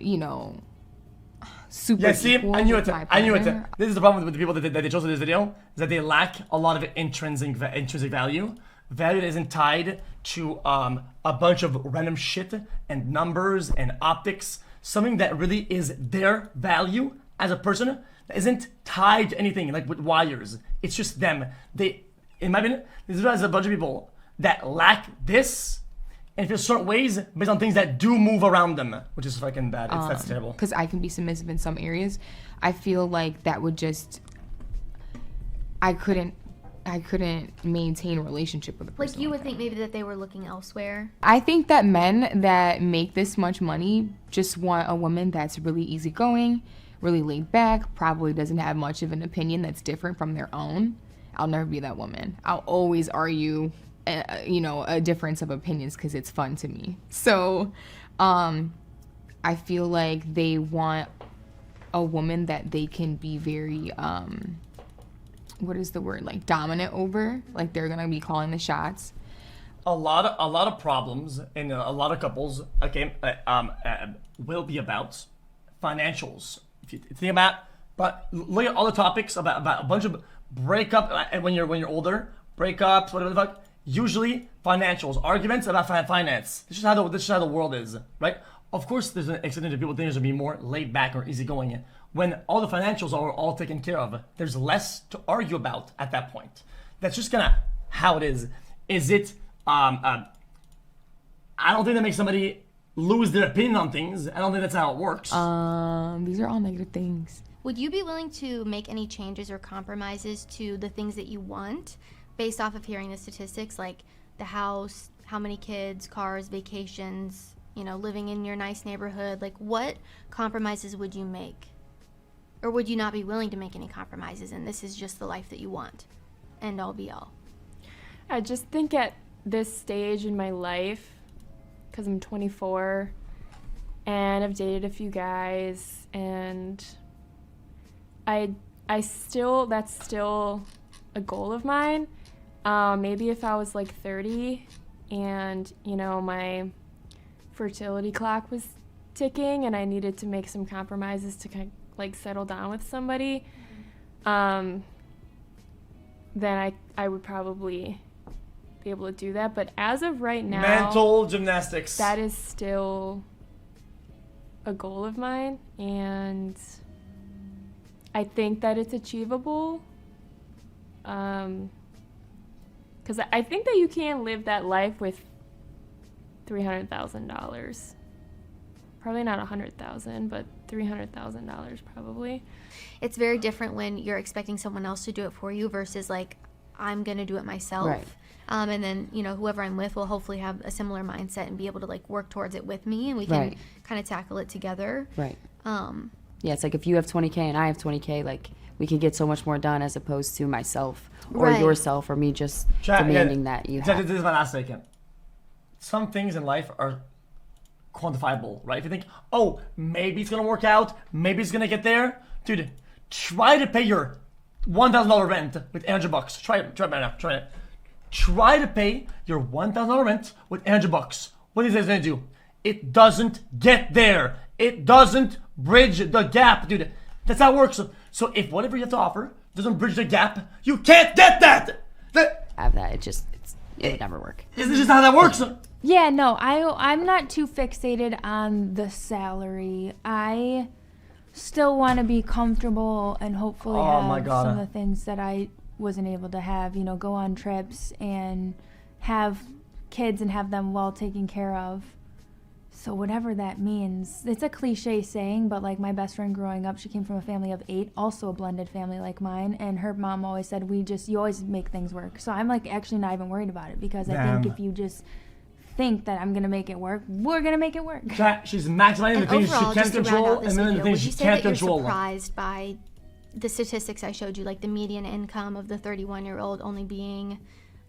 Speaker 4: super.
Speaker 6: Yeah, see,
Speaker 4: equal
Speaker 6: I knew
Speaker 4: with
Speaker 6: it.
Speaker 4: my
Speaker 6: I knew it.
Speaker 4: partner.
Speaker 6: This is the problem with the people that they chose for this video, is that they lack a lot of intrinsic value. Value that isn't tied to a bunch of random shit and numbers and optics. Something that really is their value as a person that isn't tied to anything, like with wires. It's just them. In my opinion, this is a bunch of people that lack this and feel certain ways based on things that do move around them, which is fucking bad. That's terrible.
Speaker 4: Because I can be submissive in some areas. I feel like that would just, I couldn't maintain a relationship with a person.
Speaker 7: Like, you would think maybe that they were looking elsewhere.
Speaker 4: I think that men that make this much money just want a woman that's really easygoing, really laid back, probably doesn't have much of an opinion that's different from their own. I'll never be that woman. I'll always argue, a difference of opinions because it's fun to me. So, I feel like they want a woman that they can be very, what is the word, like dominant over, like they're gonna be calling the shots.
Speaker 6: A lot of problems in a lot of couples, okay, will be about financials. If you think about, but look at all the topics about a bunch of breakup when you're older, breakups, whatever the fuck. Usually financials, arguments about finance. This is how the world is, right? of course, there's an extent of people think there's going to be more laid back or easygoing. When all the financials are all taken care of, there's less to argue about at that point. That's just kind of how it is. Is it, I don't think that makes somebody lose their opinion on things. I don't think that's how it works.
Speaker 4: These are all negative things.
Speaker 7: Would you be willing to make any changes or compromises to the things that you want based off of hearing the statistics, like the house, how many kids, cars, vacations, living in your nice neighborhood? Like, what compromises would you make? Or would you not be willing to make any compromises and this is just the life that you want? End all be all.
Speaker 10: I just think at this stage in my life, because I'm 24 and I've dated a few guys, and that's still a goal of mine. Maybe if I was like 30 and, my fertility clock was ticking and I needed to make some compromises to kind of like settle down with somebody, then I would probably be able to do that. But as of right now,
Speaker 6: Mental gymnastics.
Speaker 10: that is still a goal of mine, and I think that it's achievable. Because I think that you can live that life with $300,000. Probably not $100,000, but $300,000 probably.
Speaker 7: It's very different when you're expecting someone else to do it for you versus like, I'm going to do it myself.
Speaker 3: Right.
Speaker 7: And then, whoever I'm with will hopefully have a similar mindset and be able to like work towards it with me, and we can
Speaker 3: Right.
Speaker 7: kind of tackle it together.
Speaker 3: Right.
Speaker 7: Um,
Speaker 3: Yeah, it's like if you have 20K and I have 20K, like we can get so much more done as opposed to myself or
Speaker 7: Right.
Speaker 3: yourself or me just demanding that you have.
Speaker 6: This is my last second. Some things in life are quantifiable, right? If you think, oh, maybe it's gonna work out, maybe it's gonna get there, dude, try to pay your $1,000 rent with $800. Try it right now. Try it. Try to pay your $1,000 rent with $800. What is it gonna do? It doesn't get there. It doesn't bridge the gap, dude. That's how it works. So if whatever you have to offer doesn't bridge the gap, you can't get that.
Speaker 3: Have that. It would never work.
Speaker 6: This is just how that works.
Speaker 2: Yeah, no, I'm not too fixated on the salary. I still want to be comfortable and hopefully
Speaker 6: Oh my
Speaker 2: have
Speaker 6: God.
Speaker 2: some of the things that I wasn't able to have, go on trips and have kids and have them well taken care of. So whatever that means. It's a cliche saying, but like my best friend growing up, she came from a family of 8, also a blended family like mine, and her mom always said, you always make things work. So I'm like actually not even worried about it, because I think if you just think that I'm gonna make it work, we're gonna make it work.
Speaker 6: She's maximizing the
Speaker 7: and
Speaker 6: things she
Speaker 7: overall,
Speaker 6: can
Speaker 7: just to round
Speaker 6: control
Speaker 7: out this
Speaker 6: and then the
Speaker 7: video,
Speaker 6: things
Speaker 7: would you
Speaker 6: she
Speaker 7: say
Speaker 6: can't
Speaker 7: that you're
Speaker 6: control.
Speaker 7: surprised by the statistics I showed you, like the median income of the 31-year-old only being,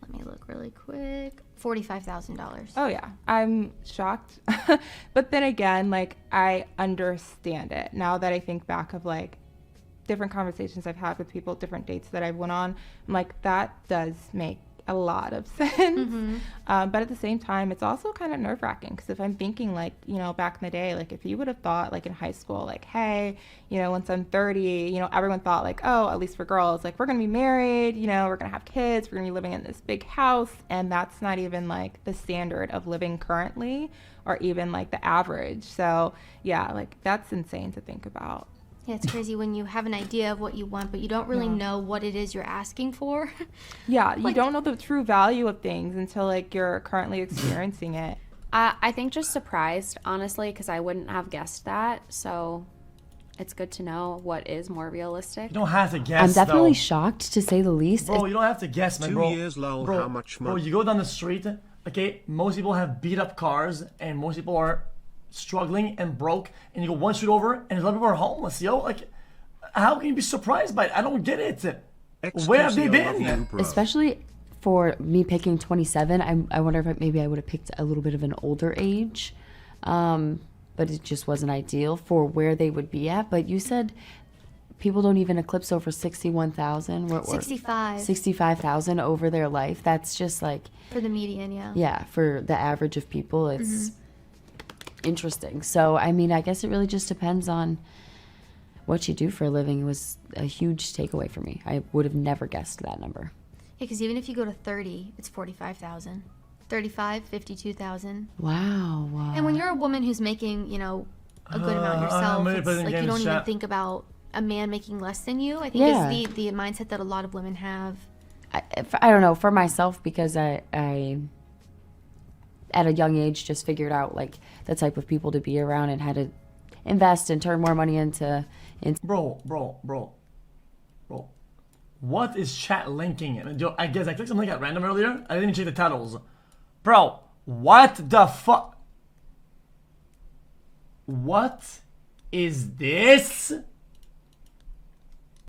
Speaker 7: let me look really quick, $45,000.
Speaker 8: Oh yeah, I'm shocked. But then again, like I understand it now that I think back of like different conversations I've had with people, different dates that I've went on. I'm like, that does make a lot of sense. But at the same time, it's also kind of nerve-wracking, because if I'm thinking like, back in the day, like if you would have thought like in high school, like, hey, once I'm 30, everyone thought like, oh, at least for girls, like we're going to be married, we're going to have kids, we're going to be living in this big house. And that's not even like the standard of living currently, or even like the average. So yeah, like that's insane to think about.
Speaker 7: Yeah, it's crazy when you have an idea of what you want, but you don't really know what it is you're asking for.
Speaker 8: Yeah, you don't know the true value of things until like you're currently experiencing it.
Speaker 9: I think just surprised, honestly, because I wouldn't have guessed that. So it's good to know what is more realistic.
Speaker 6: You don't have to guess.
Speaker 3: I'm definitely
Speaker 6: though.
Speaker 3: shocked, to say the least.
Speaker 6: Bro, you don't have to guess, man,
Speaker 5: 2
Speaker 6: bro.
Speaker 5: years, lol,
Speaker 6: Bro,
Speaker 5: how much
Speaker 6: bro,
Speaker 5: money?
Speaker 6: you go down the street, okay, most people have beat up cars, and most people are struggling and broke, and you go one street over, and a lot of people are homeless, yo. Like, how can you be surprised by it? I don't get it. Where have they been?
Speaker 3: Especially for me picking 27, I wonder if maybe I would have picked a little bit of an older age, but it just wasn't ideal for where they would be at. But you said people don't even eclipse over 61,000. 65,000 over their life. That's just like,
Speaker 7: For the median, yeah.
Speaker 3: yeah, for the average of people, it's interesting. So, I mean, I guess it really just depends on what you do for a living. It was a huge takeaway for me. I would have never guessed that number.
Speaker 7: Yeah, because even if you go to 30, it's 45,000. 35, 52,000.
Speaker 3: Wow.
Speaker 7: And when you're a woman who's making, you know, a good amount yourself,
Speaker 6: maybe
Speaker 7: it's
Speaker 6: putting
Speaker 7: like you
Speaker 6: games
Speaker 7: don't even
Speaker 6: chat.
Speaker 7: think about a man making less than you. I think
Speaker 3: Yeah.
Speaker 7: is the mindset that a lot of women have.
Speaker 3: I don't know, for myself, because I at a young age just figured out like the type of people to be around and how to invest and turn more money into
Speaker 6: Bro. What is chat linking? I guess I clicked something at random earlier. I didn't even check the titles. Bro, what the fuck? What is this?